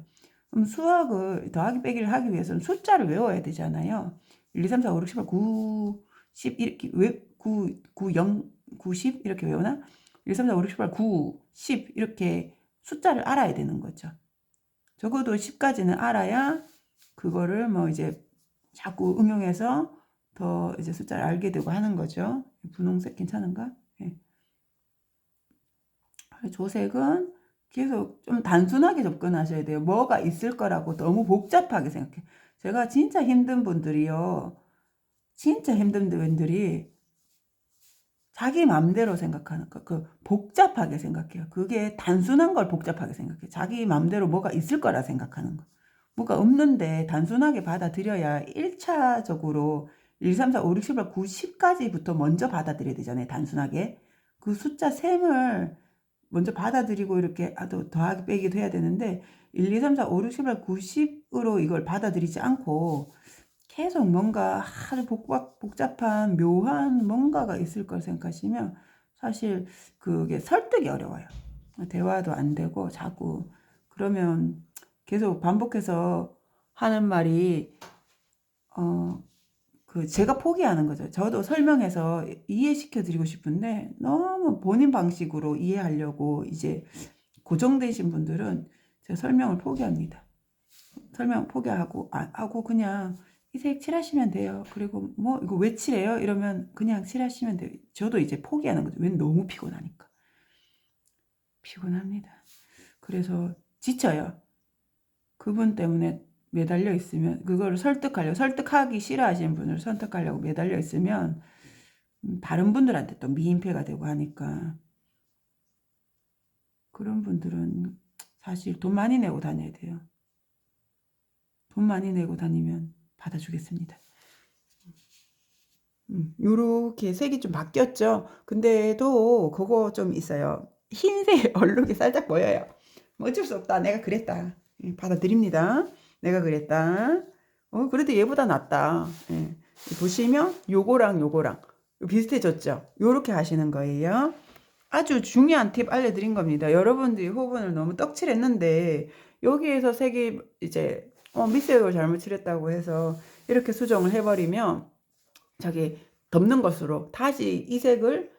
그럼 수학을 더하기 빼기를 하기 위해서는 숫자를 외워야 되잖아요. 1, 2, 3, 4, 5, 6, 7, 8, 9, 10 이렇게 9, 0, 9, 10 이렇게 외우나? 1, 2, 3, 4, 5, 6, 7, 8, 9, 10 이렇게 숫자를 알아야 되는 거죠. 적어도 10까지는 알아야 그거를 뭐 이제 자꾸 응용해서 더 이제 숫자를 알게 되고 하는 거죠. 분홍색 괜찮은가? 네. 조색은 계속 좀 단순하게 접근하셔야 돼요. 뭐가 있을 거라고 너무 복잡하게 생각해. 제가 진짜 힘든 분들이요. 진짜 힘든 분들이 자기 맘대로 생각하는 거, 복잡하게 생각해요. 그게 단순한 걸 복잡하게 생각해. 자기 맘대로 뭐가 있을 거라 생각하는 거. 뭐가 없는데 단순하게 받아들여야 1차적으로 1, 3, 4, 5, 6, 7, 8, 9, 10까지부터 먼저 받아들여야 되잖아요. 단순하게. 그 숫자 셈을 먼저 받아들이고 이렇게 더하기 빼기도 해야 되는데 1, 2, 3, 4, 5, 6, 7, 8, 9, 10으로 이걸 받아들이지 않고 계속 뭔가 아주 복잡한 묘한 뭔가가 있을 걸 생각하시면 사실 그게 설득이 어려워요. 대화도 안 되고 자꾸 그러면 계속 반복해서 하는 말이 제가 포기하는 거죠. 저도 설명해서 이해시켜 드리고 싶은데 너무 본인 방식으로 이해하려고 이제 고정되신 분들은 제가 설명을 포기합니다. 설명 포기하고 하고 그냥 이 색 칠하시면 돼요. 그리고 뭐 이거 왜 칠해요? 이러면 그냥 칠하시면 돼요. 저도 이제 포기하는 거죠. 왜 너무 피곤하니까. 피곤합니다. 그래서 지쳐요. 그분 때문에 매달려 있으면 그거를 설득하기 싫어하시는 분을 설득하려고 매달려 있으면 다른 분들한테 또 미인패가 되고 하니까 그런 분들은 사실 돈 많이 내고 다녀야 돼요. 돈 많이 내고 다니면 받아주겠습니다. 요렇게 색이 좀 바뀌었죠. 근데도 그거 좀 있어요. 흰색 얼룩이 살짝 보여요. 뭐 어쩔 수 없다. 내가 그랬다. 받아들입니다. 내가 그랬다. 그래도 얘보다 낫다. 예. 보시면 요거랑 비슷해졌죠. 요렇게 하시는 거예요. 아주 중요한 팁 알려드린 겁니다. 여러분들이 호분을 너무 떡칠했는데 여기에서 색이 이제 밑색을 잘못 칠했다고 해서 이렇게 수정을 해버리면 저기 덮는 것으로 다시 이 색을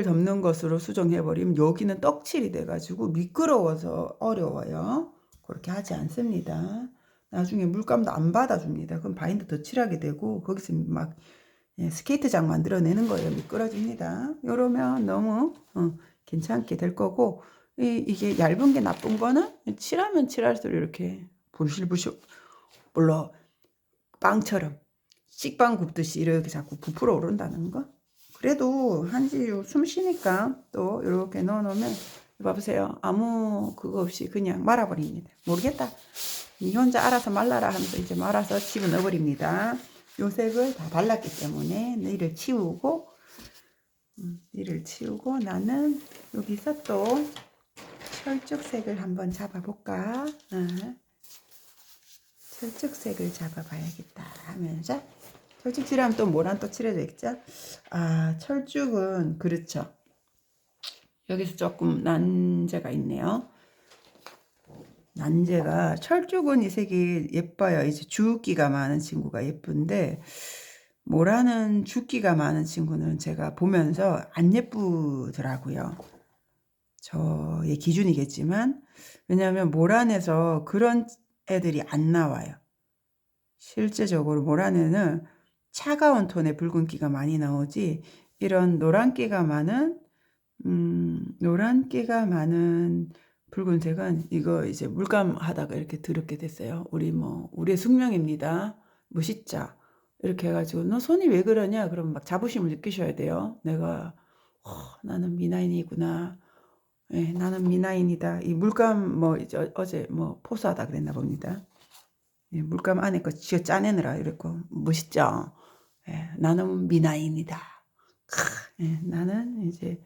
덮는 것으로 수정해버리면 여기는 떡칠이 돼가지고 미끄러워서 어려워요. 그렇게 하지 않습니다. 나중에 물감도 안 받아줍니다. 그럼 바인드 더 칠하게 되고 거기서 막 스케이트장 만들어내는 거예요. 미끄러집니다. 이러면 너무 괜찮게 될 거고 이게 얇은 게 나쁜 거는 칠하면 칠할수록 이렇게 부실부실 물론 빵처럼 식빵 굽듯이 이렇게 자꾸 부풀어 오른다는 거. 그래도 한지유 숨 쉬니까 또 이렇게 넣어놓으면 봐보세요. 아무 그거 없이 그냥 말아버립니다. 모르겠다. 니 혼자 알아서 말라라 하면서 이제 말아서 집어넣어버립니다. 요 색을 다 발랐기 때문에 이를 치우고 나는 여기서 또 철쭉색을 한번 잡아볼까. 철쭉색을 잡아봐야겠다 하면서 철쭉 칠하면 또 뭐랑 또 칠해줘야겠죠. 철쭉은 그렇죠. 여기서 조금 난제가 있네요. 난제가 철쭉은 이 색이 예뻐요. 이제 주기가 많은 친구가 예쁜데 모라는 주기가 많은 친구는 제가 보면서 안 예쁘더라고요. 저의 기준이겠지만 왜냐하면 모란에서 그런 애들이 안 나와요. 실제적으로 모란에는 차가운 톤의 붉은기가 많이 나오지 이런 노란기가 많은 붉은색은 이거 이제 물감 하다가 이렇게 더럽게 됐어요. 우리의 숙명입니다. 멋있죠? 이렇게 해가지고 너 손이 왜 그러냐? 그럼 막 자부심을 느끼셔야 돼요. 내가 나는 미나인이구나. 네, 나는 미나인이다. 이 물감 어제 포수하다 그랬나 봅니다. 예, 물감 안에 거 쥐어 짜내느라 이랬고 멋있죠. 예, 나는 미나인이다. 나는 이제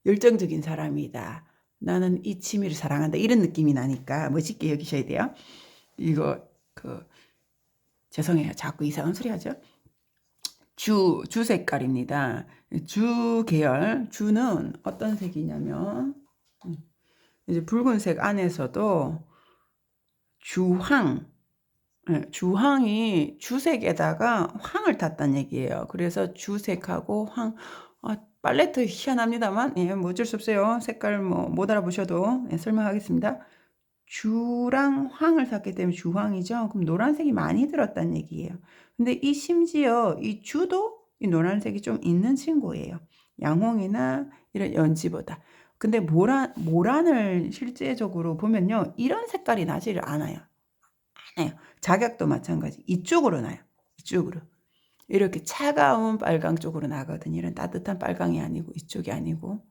열정적인 사람이다. 나는 이 취미를 사랑한다. 이런 느낌이 나니까 멋있게 여기셔야 돼요. 이거 죄송해요. 자꾸 이상한 소리 하죠. 주 색깔입니다. 주 계열. 주는 어떤 색이냐면 이제 붉은색 안에서도 주황이 주색에다가 황을 탔다는 얘기예요. 그래서 주색하고 황, 팔레트 희한합니다만, 뭐 어쩔 수 없어요. 색깔 못 알아보셔도 설명하겠습니다. 주랑 황을 샀기 때문에 주황이죠. 그럼 노란색이 많이 들었다는 얘기예요. 근데 심지어 이 주도 이 노란색이 좀 있는 친구예요. 양홍이나 이런 연지보다. 근데 모란을 실제적으로 보면요. 이런 색깔이 나지를 않아요. 작약도 마찬가지. 이쪽으로 나요. 이쪽으로. 이렇게 차가운 빨강 쪽으로 나거든요. 이런 따뜻한 빨강이 아니고 이쪽이 아니고.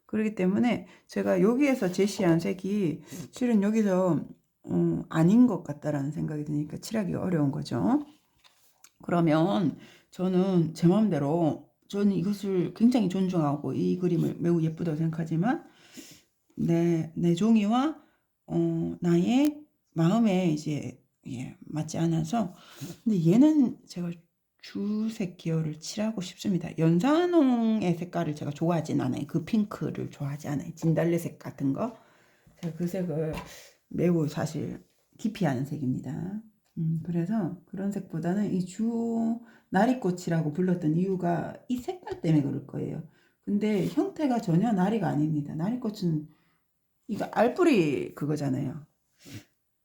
그렇기 때문에 제가 여기에서 제시한 색이 실은 여기서 아닌 것 같다라는 생각이 드니까 칠하기가 어려운 거죠. 그러면 저는 제 마음대로 저는 이것을 굉장히 존중하고 이 그림을 매우 예쁘다고 생각하지만 내 종이와 나의 마음에 이제 맞지 않아서 근데 얘는 제가 주색 계열을 칠하고 싶습니다. 연산홍의 색깔을 제가 좋아하진 않아요. 그 핑크를 좋아하지 않아요. 진달래색 같은 거. 제가 그 색을 매우 사실 기피하는 색입니다. 그래서 그런 색보다는 이 나리꽃이라고 불렀던 이유가 이 색깔 때문에 그럴 거예요. 근데 형태가 전혀 나리가 아닙니다. 나리꽃은 이거 알뿌리 그거잖아요.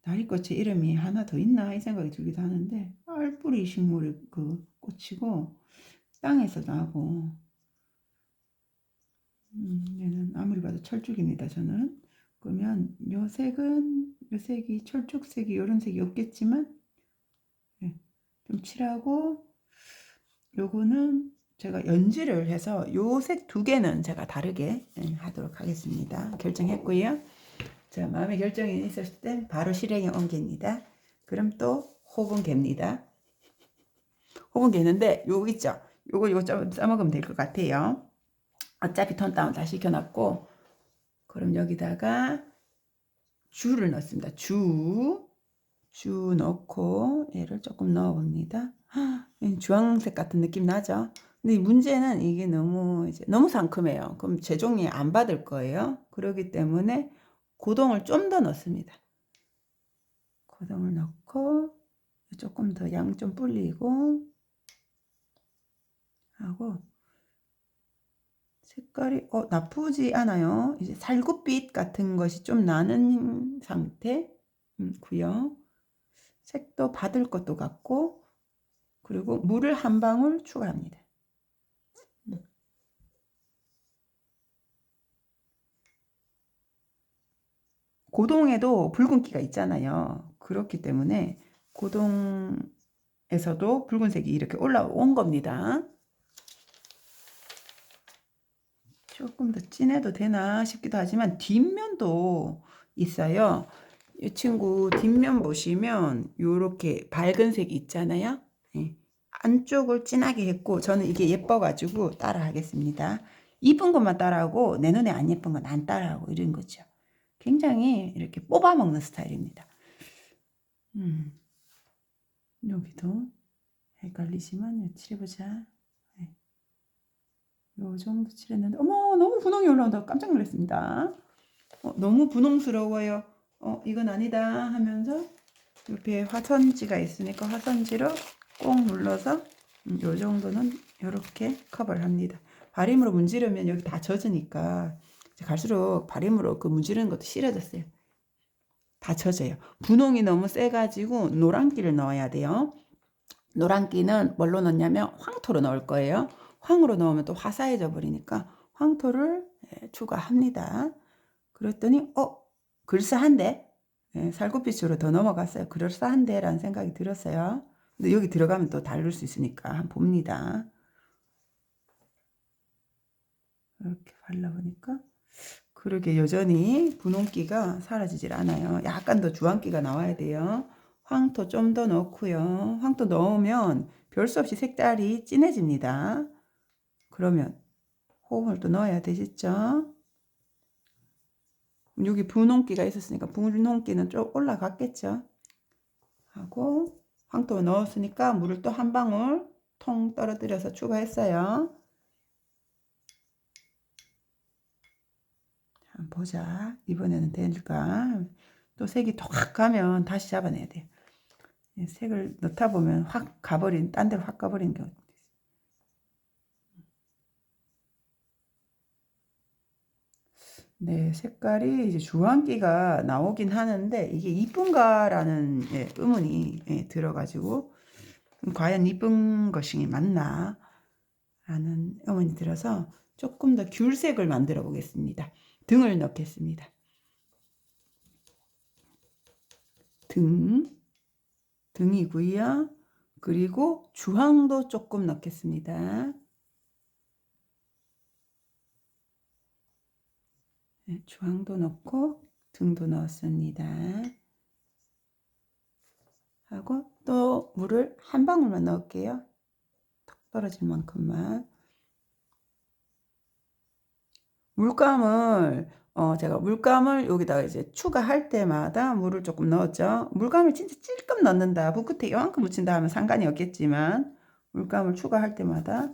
다리꽃의 이름이 하나 더 있나 이 생각이 들기도 하는데 알뿌리 식물이 그 꽃이고 땅에서 나고 얘는 아무리 봐도 철쭉입니다. 저는 그러면 요 색은 요 색이 철쭉색이 이런 색이 없겠지만 예, 좀 칠하고 요거는 제가 연지를 해서 요 색 두 개는 제가 다르게 하도록 하겠습니다. 결정했고요. 자, 마음의 결정이 있었을 때 바로 실행에 옮깁니다. 그럼 또 호분개입니다. 호분개는데 요거 있죠? 요거 좀 써먹으면 될 것 같아요. 어차피 톤 다운 다 시켜놨고 그럼 여기다가 주를 넣습니다. 주 넣고 얘를 조금 넣어봅니다. 주황색 같은 느낌 나죠? 근데 문제는 이게 너무 상큼해요. 그럼 제종이 안 받을 거예요. 그렇기 때문에 고동을 좀 더 넣습니다. 고동을 넣고 조금 더 양 좀 불리고 하고 색깔이 나쁘지 않아요. 이제 살구빛 같은 것이 좀 나는 상태고요. 색도 받을 것도 같고 그리고 물을 한 방울 추가합니다. 고동에도 붉은기가 있잖아요. 그렇기 때문에 고동에서도 붉은색이 이렇게 올라온 겁니다. 조금 더 진해도 되나 싶기도 하지만 뒷면도 있어요. 이 친구 뒷면 보시면 이렇게 밝은 색이 있잖아요. 네. 안쪽을 진하게 했고 저는 이게 예뻐가지고 따라 하겠습니다. 이쁜 것만 따라하고 내 눈에 안 예쁜 건 안 따라하고 이런 거죠. 굉장히 이렇게 뽑아먹는 스타일입니다. 여기도 헷갈리지만 칠해보자. 네. 요 정도 칠했는데 어머 너무 분홍이 올라온다. 깜짝 놀랐습니다. 너무 분홍스러워요. 이건 아니다 하면서 옆에 화선지가 있으니까 화선지로 꼭 눌러서 요 정도는 이렇게 커버를 합니다. 바림으로 문지르면 여기 다 젖으니까 갈수록 바림으로 그 문지르는 것도 싫어졌어요. 다 젖어요. 분홍이 너무 세가지고 노란기를 넣어야 돼요. 노란기는 뭘로 넣냐면 황토로 넣을 거예요. 황으로 넣으면 또 화사해져 버리니까 황토를 추가합니다. 그랬더니 그럴싸한데 살구빛으로 더 넘어갔어요. 그럴싸한데 라는 생각이 들었어요. 근데 여기 들어가면 또 다를 수 있으니까 한번 봅니다. 이렇게 발라보니까 그러게 여전히 분홍기가 사라지질 않아요. 약간 더 주황기가 나와야 돼요. 황토 좀 더 넣고요. 황토 넣으면 별 수 없이 색깔이 진해집니다. 그러면 호흡을 또 넣어야 되겠죠? 여기 분홍기가 있었으니까 분홍기는 좀 올라갔겠죠? 하고 황토 넣었으니까 물을 또 한 방울 통 떨어뜨려서 추가했어요. 한번 보자. 이번에는 될까? 또 색이 톡 가면 다시 잡아내야 돼요. 색을 넣다 보면 확 가버린, 딴 데로 확 가버린 경우. 네, 색깔이 이제 주황기가 나오긴 하는데 이게 이쁜가라는 의문이 들어가지고 과연 이쁜 것이 맞나 라는 의문이 들어서 조금 더 귤색을 만들어 보겠습니다. 등을 넣겠습니다. 등이고요. 그리고 주황도 조금 넣겠습니다. 네, 주황도 넣고 등도 넣었습니다. 하고 또 물을 한 방울만 넣을게요. 톡 떨어질 만큼만. 물감을 제가 물감을 여기다가 이제 추가할 때마다 물을 조금 넣었죠. 물감을 진짜 찔끔 넣는다. 붓 끝에 이만큼 묻힌다 하면 상관이 없겠지만 물감을 추가할 때마다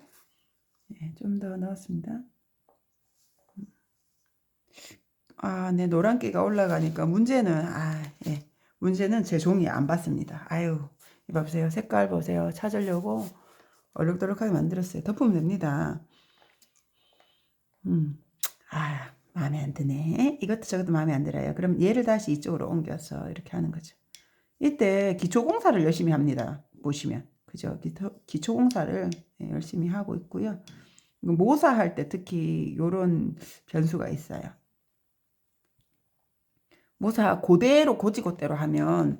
좀 더 넣었습니다. 네, 노란기가 올라가니까 문제는 제 종이 안 받습니다. 아유, 이봐 보세요. 색깔 보세요. 찾으려고 얼룩덜룩하게 만들었어요. 덮으면 됩니다. 마음에 안 드네. 이것도 저것도 마음에 안 들어요. 그럼 얘를 다시 이쪽으로 옮겨서 이렇게 하는 거죠. 이때 기초공사를 열심히 합니다. 보시면. 그죠? 기초공사를 열심히 하고 있고요. 모사할 때 특히 요런 변수가 있어요. 모사 그대로 고지고대로 하면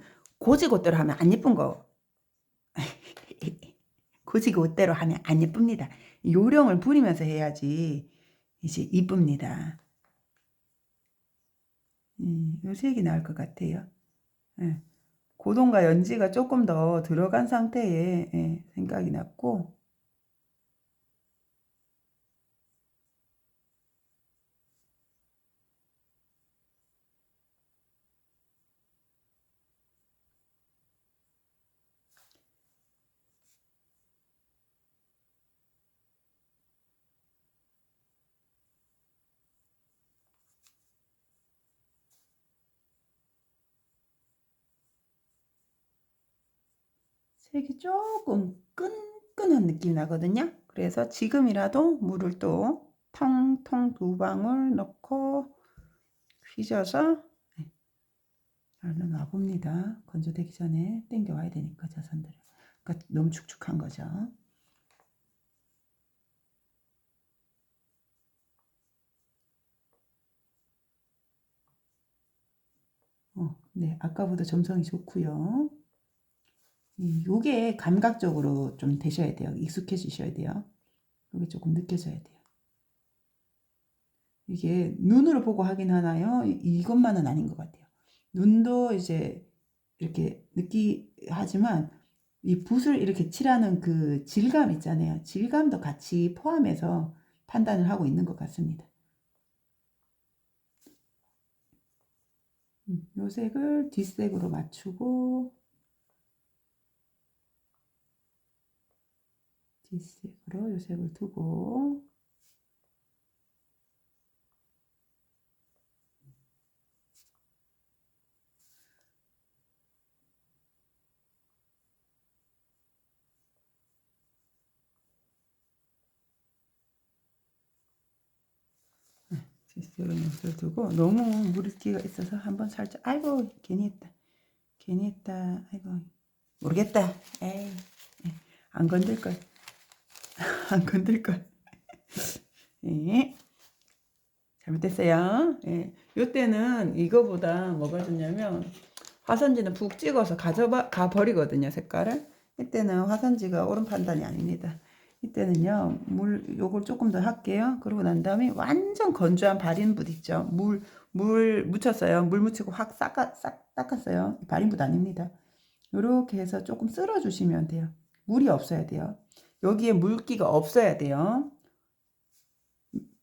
안 예쁜 거. 고지고대로 하면 안 예쁩니다. 요령을 부리면서 해야지 이제 이쁩니다. 요 색이 나을 것 같아요. 예. 고동과 연지가 조금 더 들어간 상태에 생각이 났고, 색이 조금 끈끈한 느낌이 나거든요. 그래서 지금이라도 물을 또 텅텅 2방울 넣고 휘져서 잘 놔봅니다. 건조되기 전에 땡겨와야 되니까 자선들을. 그러니까 너무 축축한 거죠. 네, 아까보다 점성이 좋고요. 요게 감각적으로 좀 되셔야 돼요. 익숙해지셔야 돼요. 요게 조금 느껴져야 돼요. 이게 눈으로 보고 하긴 하나요? 이것만은 아닌 것 같아요. 눈도 이제 이렇게 하지만 이 붓을 이렇게 칠하는 그 질감 있잖아요. 질감도 같이 포함해서 판단을 하고 있는 것 같습니다. 요 색을 뒷색으로 맞추고 뒷색으로 요 색을 두고 이런 것을 두고 너무 물기가 있어서 한번 살짝 아이고 괜히 했다 아이고 모르겠다 에이 안 건들걸 안 건들걸 예. 잘못됐어요. 예. 요때는 이거보다 뭐가 좋냐면 화선지는 푹 찍어서 가버리거든요 색깔을. 이때는 화선지가 옳은 판단이 아닙니다. 이때는요 요걸 조금 더 할게요. 그러고 난 다음에 완전 건조한 발인붓 있죠. 물 묻혔어요. 물 묻히고 확 싹 닦았어요. 발인붓 아닙니다. 요렇게 해서 조금 쓸어 주시면 돼요. 물이 없어야 돼요. 여기에 물기가 없어야 돼요.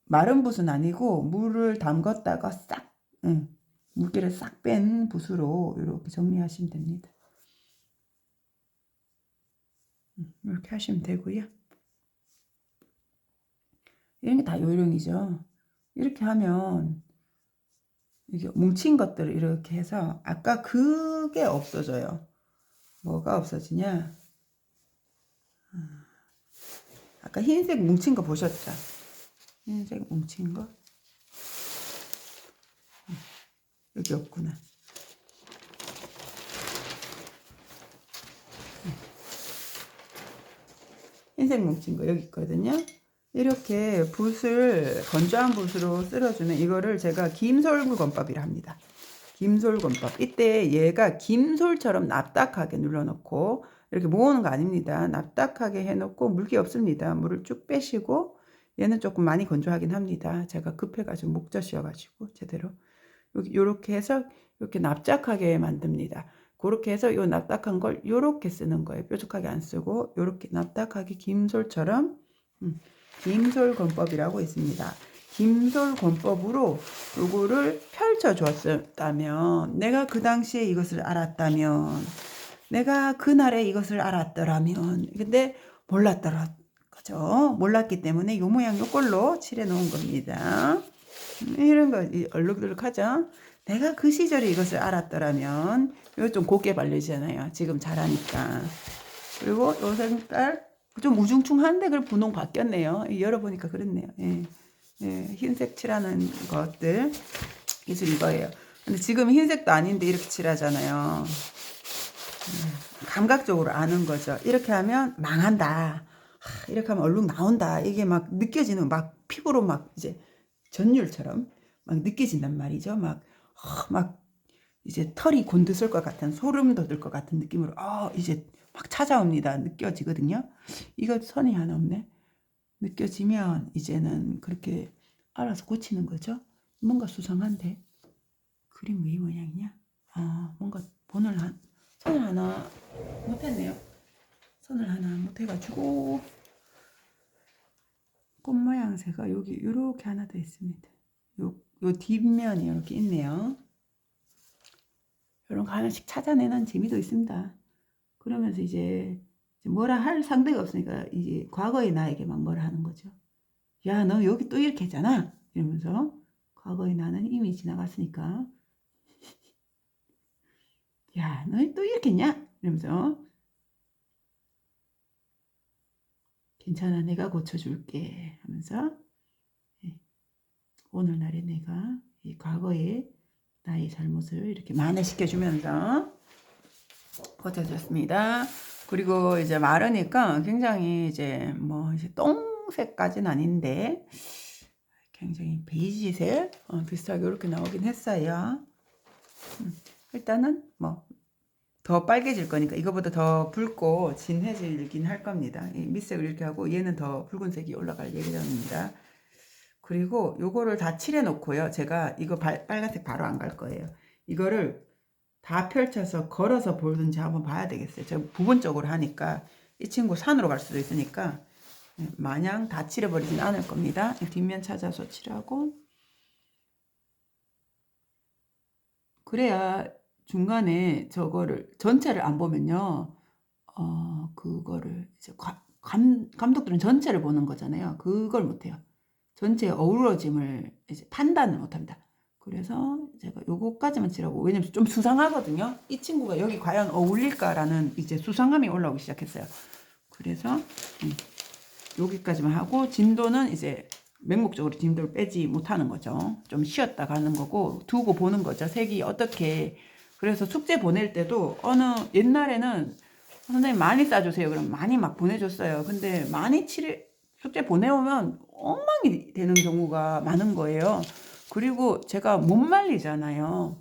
마른 붓은 아니고 물을 담갔다가 싹 물기를 싹 뺀 붓으로 이렇게 정리하시면 됩니다. 이렇게 하시면 되고요. 이런 게 다 요령이죠. 이렇게 하면 이게 뭉친 것들을 이렇게 해서 아까 그게 없어져요. 뭐가 없어지냐? 아까 흰색 뭉친 거 보셨죠? 흰색 뭉친 거 여기 없구나. 흰색 뭉친 거 여기 있거든요. 이렇게 붓을 건조한 붓으로 쓸어주면 이거를 제가 김솔물건법이라 합니다. 김솔건법. 이때 얘가 김솔처럼 납작하게 눌러놓고 이렇게 모으는 거 아닙니다. 납작하게 해놓고 물기 없습니다. 물을 쭉 빼시고 얘는 조금 많이 건조하긴 합니다. 제가 급해가지고 목젖이어가지고 제대로 요렇게 해서 이렇게 납작하게 만듭니다. 그렇게 해서 요 납작한 걸 요렇게 쓰는 거예요. 뾰족하게 안 쓰고 요렇게 납작하게 김솔처럼 김솔건법이라고 있습니다. 김솔건법으로 요거를 펼쳐 줬다면 내가 그 당시에 이것을 알았다면 내가 그날에 이것을 알았더라면 근데 몰랐더라 그죠? 몰랐기 때문에 요 모양 요걸로 칠해 놓은 겁니다. 이런 거 얼룩덜룩하죠? 내가 그 시절에 이것을 알았더라면 이거 좀 곱게 발리잖아요. 지금 잘하니까. 그리고 요 색깔 좀 우중충한데 그걸 분홍 바뀌었네요. 열어보니까 그렇네요. 예. 예, 흰색 칠하는 것들 기술 이거예요. 근데 지금 흰색도 아닌데 이렇게 칠하잖아요. 감각적으로 아는 거죠. 이렇게 하면 망한다. 이렇게 하면 얼룩 나온다. 이게 막 느껴지는, 막 피부로 막 이제 전율처럼 막 느껴진단 말이죠. 막 이제 털이 곤두설 것 같은, 소름 돋을 것 같은 느낌으로 이제 막 찾아옵니다. 느껴지거든요. 이거 선이 하나 없네. 느껴지면 이제는 그렇게 알아서 고치는 거죠. 뭔가 수상한데 그림 왜 이 모양이냐? 뭔가 선을 하나 못했네요. 선을 하나 못해가지고 꽃 모양새가 여기 이렇게 하나 더 있습니다. 요 뒷면이 이렇게 있네요. 이런 거 하나씩 찾아내는 재미도 있습니다. 그러면서 이제 뭐라 할 상대가 없으니까 이제 과거의 나에게 막 뭐라 하는 거죠. 야, 너 여기 또 이렇게 했잖아. 이러면서 과거의 나는 이미 지나갔으니까 야, 너 또 이렇게 했냐? 이러면서 괜찮아, 내가 고쳐줄게 하면서 오늘날의 내가 이 과거의 나의 잘못을 이렇게 만회시켜주면서 고쳐줬습니다. 그리고 이제 마르니까 굉장히 이제 뭐 이제 똥색까지는 아닌데 굉장히 베이지색 비슷하게 이렇게 나오긴 했어요. 일단은 뭐 더 빨개질 거니까 이거보다 더 붉고 진해지긴 할 겁니다. 이 밑색을 이렇게 하고 얘는 더 붉은색이 올라갈 예정입니다. 그리고 요거를 다 칠해 놓고요. 제가 이거 빨간색 바로 안 갈 거예요. 이거를 다 펼쳐서 걸어서 보든지 한번 봐야 되겠어요. 제가 부분적으로 하니까 이 친구 산으로 갈 수도 있으니까 마냥 다 칠해버리진 않을 겁니다. 뒷면 찾아서 칠하고 그래야 중간에 저거를 전체를 안 보면요. 그거를 이제 감독들은 전체를 보는 거잖아요. 그걸 못해요. 전체의 어우러짐을 이제 판단을 못합니다. 그래서 제가 요거까지만 칠하고, 왜냐면 좀 수상하거든요. 이 친구가 여기 과연 어울릴까라는 이제 수상함이 올라오기 시작했어요. 그래서 여기까지만 하고 진도는 이제 맹목적으로 진도를 빼지 못하는 거죠. 좀 쉬었다 가는 거고 두고 보는 거죠. 색이 어떻게. 그래서 숙제 보낼 때도 옛날에는 선생님 많이 싸주세요. 그럼 많이 막 보내줬어요. 근데 많이 숙제 보내오면 엉망이 되는 경우가 많은 거예요. 그리고 제가 못 말리잖아요.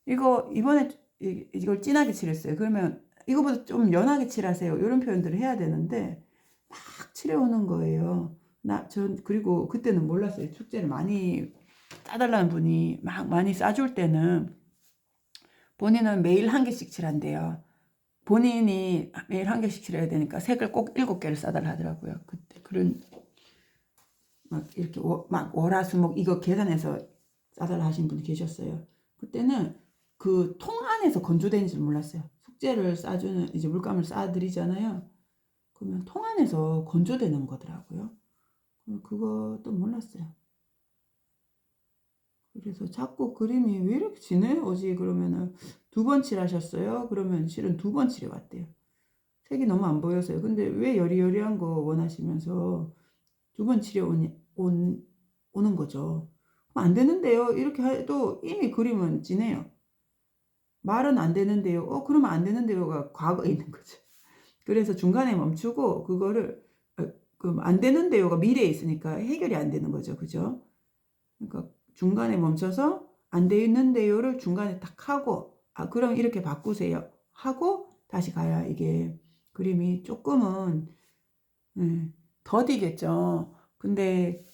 이번에 이걸 진하게 칠했어요. 그러면 이거보다 좀 연하게 칠하세요. 이런 표현들을 해야 되는데 막 칠해오는 거예요. 그리고 그때는 몰랐어요. 숙제를 많이 싸달라는 분이 막 많이 싸줄 때는 본인은 매일 한 개씩 칠한대요. 본인이 매일 한 개씩 칠해야 되니까 색을 꼭 7개를 싸달라 하더라고요. 그때 막 이렇게 막 월화수목 이거 계산해서 싸달라 하신 분이 계셨어요. 그때는 그 통 안에서 건조되는 줄 몰랐어요. 숙제를 싸주는 이제 물감을 싸드리잖아요. 그러면 통 안에서 건조되는 거더라고요. 그것도 몰랐어요. 그래서 자꾸 그림이 왜 이렇게 진해오지? 그러면은 2번 칠하셨어요? 그러면 실은 2번 칠해왔대요. 색이 너무 안 보여서요. 근데 왜 여리여리한 거 원하시면서 2번 오는 거죠. 안 되는데요. 이렇게 해도 이미 그림은 진해요. 말은 안 되는데요. 그러면 안 되는데요가 과거에 있는 거죠. 그래서 중간에 멈추고 그거를 그럼 안 되는데요가 미래에 있으니까 해결이 안 되는 거죠. 그죠? 그러니까 중간에 멈춰서 안 되는데요를 중간에 딱 하고 그럼 이렇게 바꾸세요. 하고 다시 가야 이게 그림이 조금은 더디겠죠. 근데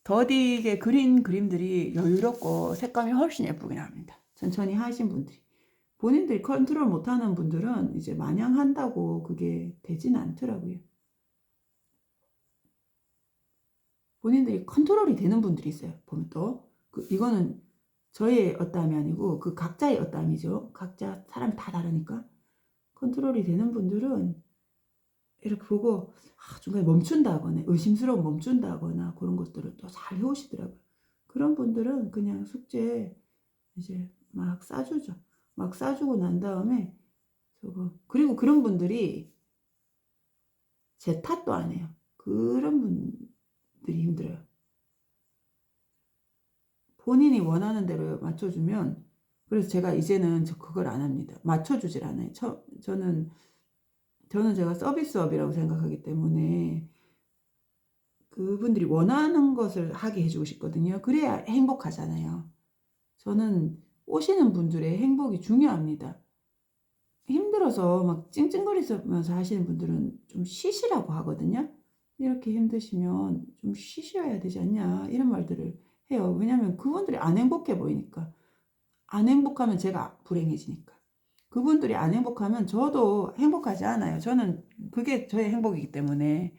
더디게 그린 그림들이 여유롭고 색감이 훨씬 예쁘게 나옵니다. 천천히 하신 분들이. 본인들이 컨트롤 못하는 분들은 이제 마냥 한다고 그게 되진 않더라고요. 본인들이 컨트롤이 되는 분들이 있어요. 보면 또 이거는 저의 어땀이 아니고 그 각자의 어땀이죠. 각자 사람이 다 다르니까 컨트롤이 되는 분들은 이렇게 보고 중간에 멈춘다거나 의심스러운 멈춘다거나 그런 것들을 또 잘 해오시더라고요. 그런 분들은 그냥 숙제 이제 막 싸주죠. 막 싸주고 난 다음에 그리고 그런 분들이 제 탓도 안 해요. 그런 분들이 힘들어요. 본인이 원하는 대로 맞춰주면 그래서 제가 이제는 그걸 안 합니다. 맞춰주질 않아요. 저는 제가 서비스업이라고 생각하기 때문에 그분들이 원하는 것을 하게 해주고 싶거든요. 그래야 행복하잖아요. 저는 오시는 분들의 행복이 중요합니다. 힘들어서 막 찡찡거리면서 하시는 분들은 좀 쉬시라고 하거든요. 이렇게 힘드시면 좀 쉬셔야 되지 않냐 이런 말들을 해요. 왜냐하면 그분들이 안 행복해 보이니까. 안 행복하면 제가 불행해지니까. 그분들이 안 행복하면 저도 행복하지 않아요. 저는 그게 저의 행복이기 때문에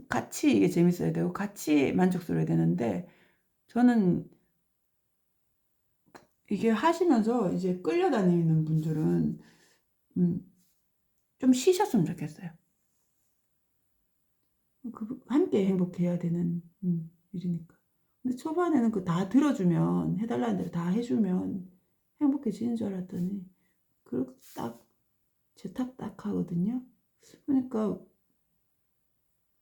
같이 이게 재밌어야 되고 같이 만족스러워야 되는데, 저는 이게 하시면서 이제 끌려다니는 분들은 좀 쉬셨으면 좋겠어요. 함께 행복해야 되는 일이니까. 근데 초반에는 그 다 들어주면, 해달라는 대로 다 해주면 행복해지는 줄 알았더니 그렇게 딱 제 탓 딱 하거든요. 그러니까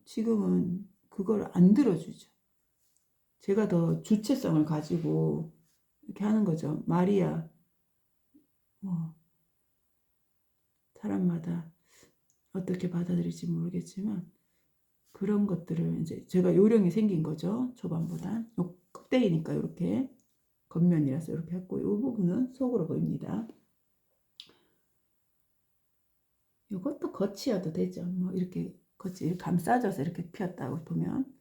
지금은 그걸 안 들어주죠. 제가 더 주체성을 가지고 이렇게 하는 거죠. 말이야, 뭐 사람마다 어떻게 받아들일지 모르겠지만 그런 것들을 이제 제가 요령이 생긴 거죠. 초반보다. 요 껍데기니까 이렇게 겉면이라서 이렇게 했고, 이 부분은 속으로 보입니다. 이것도 겉이어도 되죠. 뭐 이렇게 겉이 이렇게 감싸져서 이렇게 피었다고 보면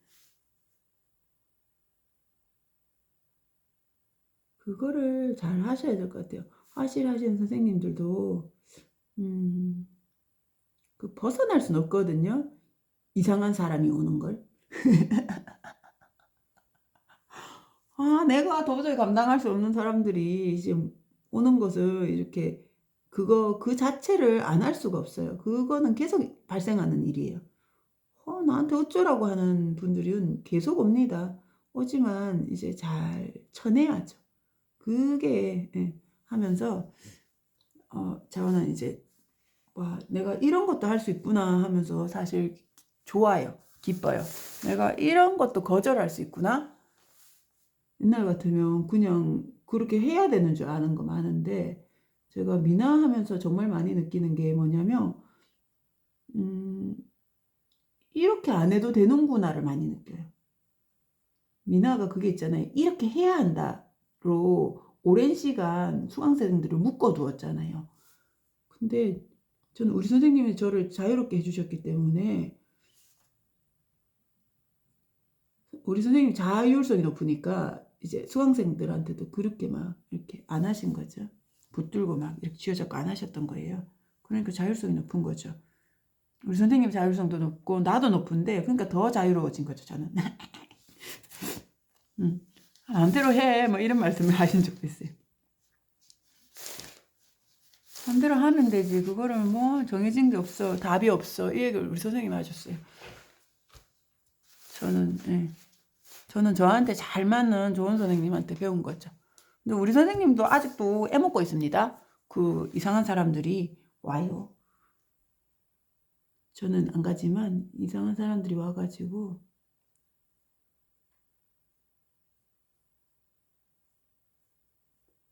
그거를 잘 하셔야 될 것 같아요. 하시는 선생님들도 그 벗어날 수는 없거든요. 이상한 사람이 오는 걸. 아, 내가 도저히 감당할 수 없는 사람들이 이제 오는 것을 이렇게 그 자체를 안 할 수가 없어요. 그거는 계속 발생하는 일이에요. 나한테 어쩌라고 하는 분들은 계속 옵니다. 오지만 이제 잘 쳐내야죠. 그게 하면서 저는 이제 와, 내가 이런 것도 할 수 있구나 하면서 사실 좋아요. 기뻐요. 내가 이런 것도 거절할 수 있구나. 옛날 같으면 그냥 그렇게 해야 되는 줄 아는 거 많은데, 제가 미나하면서 정말 많이 느끼는 게 뭐냐면 이렇게 안 해도 되는구나를 많이 느껴요. 미나가 그게 있잖아요. 이렇게 해야 한다로 오랜 시간 수강생들을 묶어두었잖아요. 근데 저는 우리 선생님이 저를 자유롭게 해주셨기 때문에, 우리 선생님이 자율성이 높으니까 이제 수강생들한테도 그렇게 막 이렇게 안 하신 거죠. 붙들고 막 이렇게 쥐어잡고 안 하셨던 거예요. 그러니까 자율성이 높은 거죠. 우리 선생님 자율성도 높고 나도 높은데, 그러니까 더 자유로워진 거죠, 저는. 마음대로 해, 뭐 이런 말씀을 하신 적도 있어요. 마음대로 하면 되지, 그거를 뭐 정해진 게 없어, 답이 없어, 이 얘기를 우리 선생님이 하셨어요. 저는 저한테 잘 맞는 좋은 선생님한테 배운 거죠. 근데 우리 선생님도 아직도 애먹고 있습니다. 그 이상한 사람들이 와요. 저는 안 가지만 이상한 사람들이 와가지고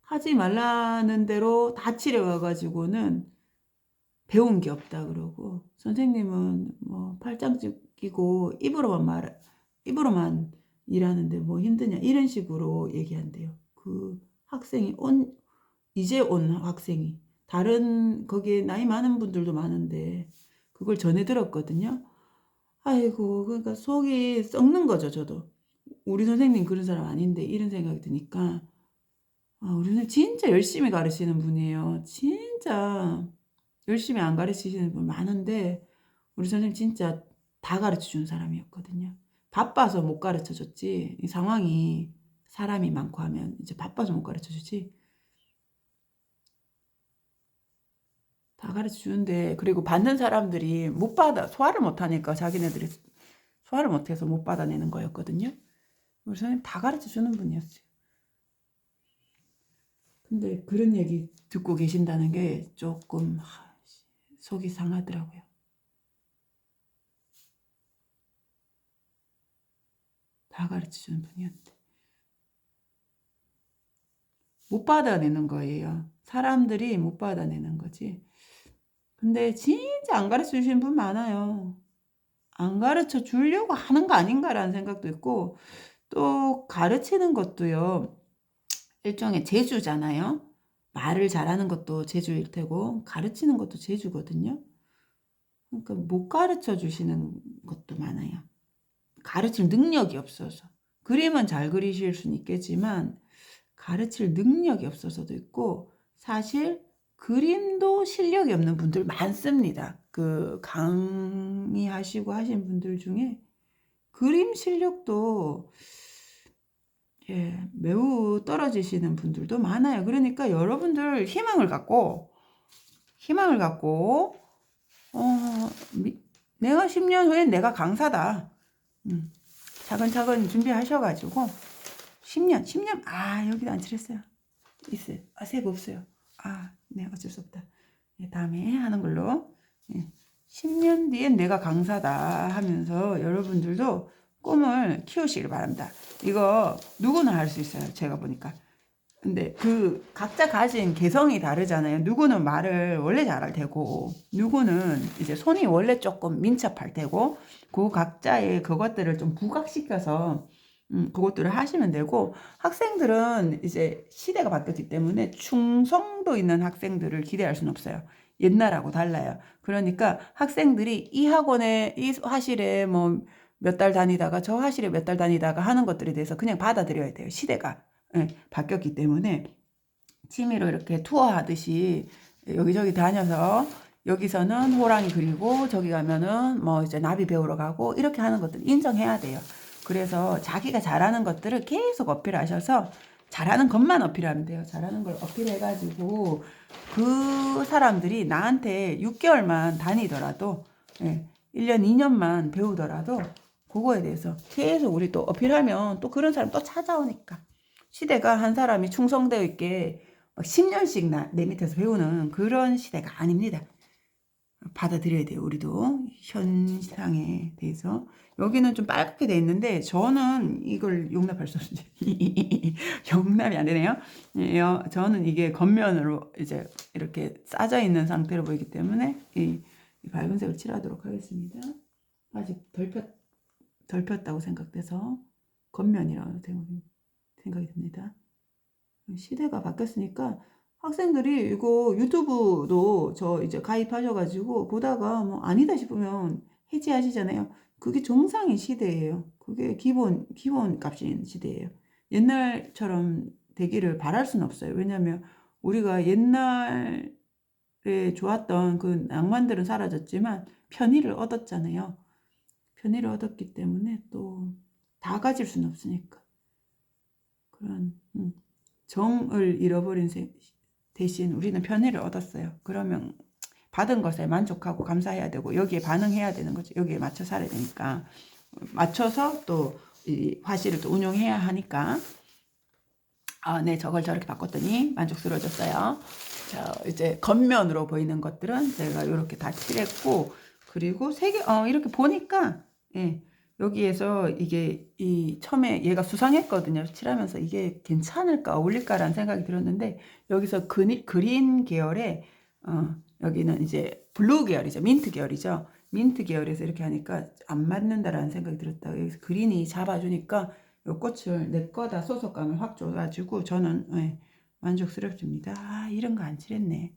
하지 말라는 대로 다 치려 와가지고는 배운 게 없다 그러고, 선생님은 뭐 팔짱 끼고 입으로만 일하는데 뭐 힘드냐 이런 식으로 얘기한대요. 그 학생이 이제 온 학생이, 다른 거기에 나이 많은 분들도 많은데 그걸 전해 들었거든요. 아이고, 그러니까 속이 썩는 거죠. 저도 우리 선생님 그런 사람 아닌데 이런 생각이 드니까, 우리 선생님 진짜 열심히 가르치는 분이에요. 진짜 열심히 안 가르치시는 분 많은데 우리 선생님 진짜 다 가르쳐 준 사람이었거든요. 바빠서 못 가르쳐 줬지, 이 상황이 사람이 많고 하면 이제 바빠서 못 가르쳐 주지, 다 가르쳐 주는데, 그리고 받는 사람들이 소화를 못 하니까 자기네들이 소화를 못 해서 못 받아내는 거였거든요. 우리 선생님 다 가르쳐 주는 분이었어요. 근데 그런 얘기 듣고 계신다는 게 조금 속이 상하더라고요. 다 가르쳐 주는 분이었는데. 못 받아내는 거예요. 사람들이 못 받아내는 거지. 근데 진짜 안 가르쳐 주시는 분 많아요. 안 가르쳐 주려고 하는 거 아닌가라는 생각도 있고, 또 가르치는 것도요, 일종의 재주잖아요. 말을 잘하는 것도 재주일 테고, 가르치는 것도 재주거든요. 그러니까 못 가르쳐 주시는 것도 많아요. 가르칠 능력이 없어서. 그림은 잘 그리실 수는 있겠지만, 가르칠 능력이 없어서도 있고, 사실 그림도 실력이 없는 분들 많습니다. 그 강의하시고 하신 분들 중에 그림 실력도 매우 떨어지시는 분들도 많아요. 그러니까 여러분들 희망을 갖고 내가 10년 후엔 내가 강사다. 차근차근 준비하셔가지고 10년 여기도 안 칠했어요. 있어요. 색 없어요. 네, 어쩔 수 없다. 다음에 하는 걸로. 10년 뒤엔 내가 강사다 하면서 여러분들도 꿈을 키우시길 바랍니다. 이거 누구나 할 수 있어요. 제가 보니까. 근데 그 각자 가진 개성이 다르잖아요. 누구는 말을 원래 잘할 테고, 누구는 이제 손이 원래 조금 민첩할 테고, 그 각자의 그것들을 좀 부각시켜서 그것들을 하시면 되고, 학생들은 이제 시대가 바뀌었기 때문에 충성도 있는 학생들을 기대할 수는 없어요. 옛날하고 달라요. 그러니까 학생들이 이 학원에, 이 화실에 뭐 몇 달 다니다가 저 화실에 몇 달 다니다가 하는 것들에 대해서 그냥 받아들여야 돼요. 시대가 바뀌었기 때문에 취미로 이렇게 투어하듯이 여기저기 다녀서 여기서는 호랑이 그리고 저기 가면은 뭐 이제 나비 배우러 가고 이렇게 하는 것들 인정해야 돼요. 그래서 자기가 잘하는 것들을 계속 어필하셔서 잘하는 것만 어필하면 돼요. 잘하는 걸 어필해가지고 그 사람들이 나한테 6개월만 다니더라도 1년, 2년만 배우더라도 그거에 대해서 계속 우리 또 어필하면 또 그런 사람 또 찾아오니까. 시대가 한 사람이 충성되어 있게 막 10년씩 내 밑에서 배우는 그런 시대가 아닙니다. 받아들여야 돼요. 우리도 현상에 대해서. 여기는 좀 빨갛게 돼 있는데 저는 이걸 용납할 수 없어요. 용납이 안 되네요. 저는 이게 겉면으로 이제 이렇게 싸져 있는 상태로 보이기 때문에 이 밝은 색을 칠하도록 하겠습니다. 아직 덜 폈다고 생각돼서 겉면이라고 생각이 듭니다. 시대가 바뀌었으니까 학생들이 이거 유튜브도 저 이제 가입하셔가지고 보다가 뭐 아니다 싶으면 해지하시잖아요. 그게 정상인 시대예요. 그게 기본 값인 시대예요. 옛날처럼 되기를 바랄 수는 없어요. 왜냐하면 우리가 옛날에 좋았던 그 낭만들은 사라졌지만 편의를 얻었잖아요. 편의를 얻었기 때문에 또 다 가질 수는 없으니까. 그런 정을 잃어버린 대신 우리는 편의를 얻었어요. 그러면 받은 것에 만족하고 감사해야 되고 여기에 반응해야 되는 거죠. 여기에 맞춰 살아야 되니까 맞춰서 또 이 화실을 또 운용해야 하니까 네, 저걸 저렇게 바꿨더니 만족스러워졌어요. 자, 이제 겉면으로 보이는 것들은 제가 이렇게 다 칠했고 그리고 이렇게 보니까 여기에서 이게 처음에 얘가 수상했거든요. 칠하면서 이게 괜찮을까 어울릴까라는 생각이 들었는데 여기서 그린 계열에 여기는 이제 블루 계열이죠. 민트 계열이죠. 민트 계열에서 이렇게 하니까 안 맞는다라는 생각이 들었다. 여기서 그린이 잡아주니까 이 꽃을 내 거다 소속감을 확 줘가지고 저는 만족스럽습니다. 이런 거 안 칠했네.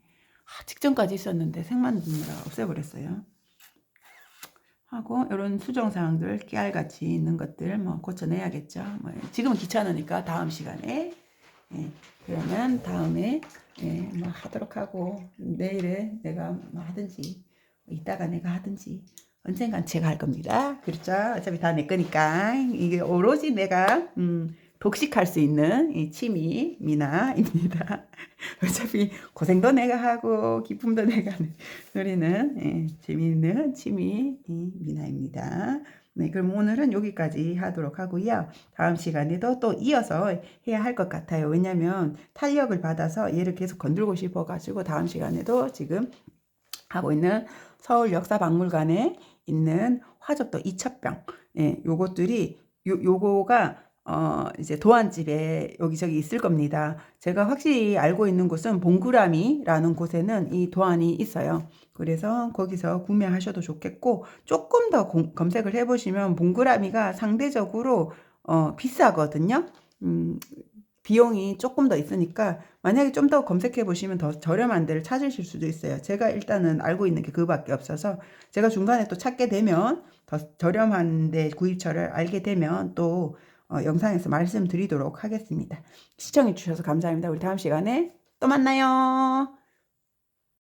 직전까지 있었는데 색만 드느라 없애버렸어요. 하고 이런 수정사항들 깨알같이 있는 것들 뭐 고쳐내야겠죠. 뭐 지금은 귀찮으니까 다음 시간에 그러면 다음에 뭐 하도록 하고 내일에 내가 뭐 하든지 이따가 내가 하든지 언젠간 제가 할 겁니다. 그렇죠? 어차피 다 내 거니까 이게 오로지 내가 독식할 수 있는 이 취미 미나입니다. 어차피 고생도 내가 하고 기쁨도 내가 누리는 재미있는 취미 미나입니다. 네, 그럼 오늘은 여기까지 하도록 하고요. 다음 시간에도 또 이어서 해야 할 것 같아요. 왜냐면 탄력을 받아서 얘를 계속 건들고 싶어가지고 다음 시간에도 지금 하고 있는 서울역사박물관에 있는 화접도 이첩병 요것들이 요거가 이제 도안집에 여기저기 있을 겁니다. 제가 확실히 알고 있는 곳은 봉구라미라는 곳에는 이 도안이 있어요. 그래서 거기서 구매하셔도 좋겠고, 조금 더 검색을 해보시면 봉구라미가 상대적으로 비싸거든요. 비용이 조금 더 있으니까 만약에 좀 더 검색해 보시면 더 저렴한 데를 찾으실 수도 있어요. 제가 일단은 알고 있는 게 그거밖에 없어서, 제가 중간에 또 찾게 되면 더 저렴한 데 구입처를 알게 되면 또 영상에서 말씀드리도록 하겠습니다. 시청해 주셔서 감사합니다. 우리 다음 시간에 또 만나요.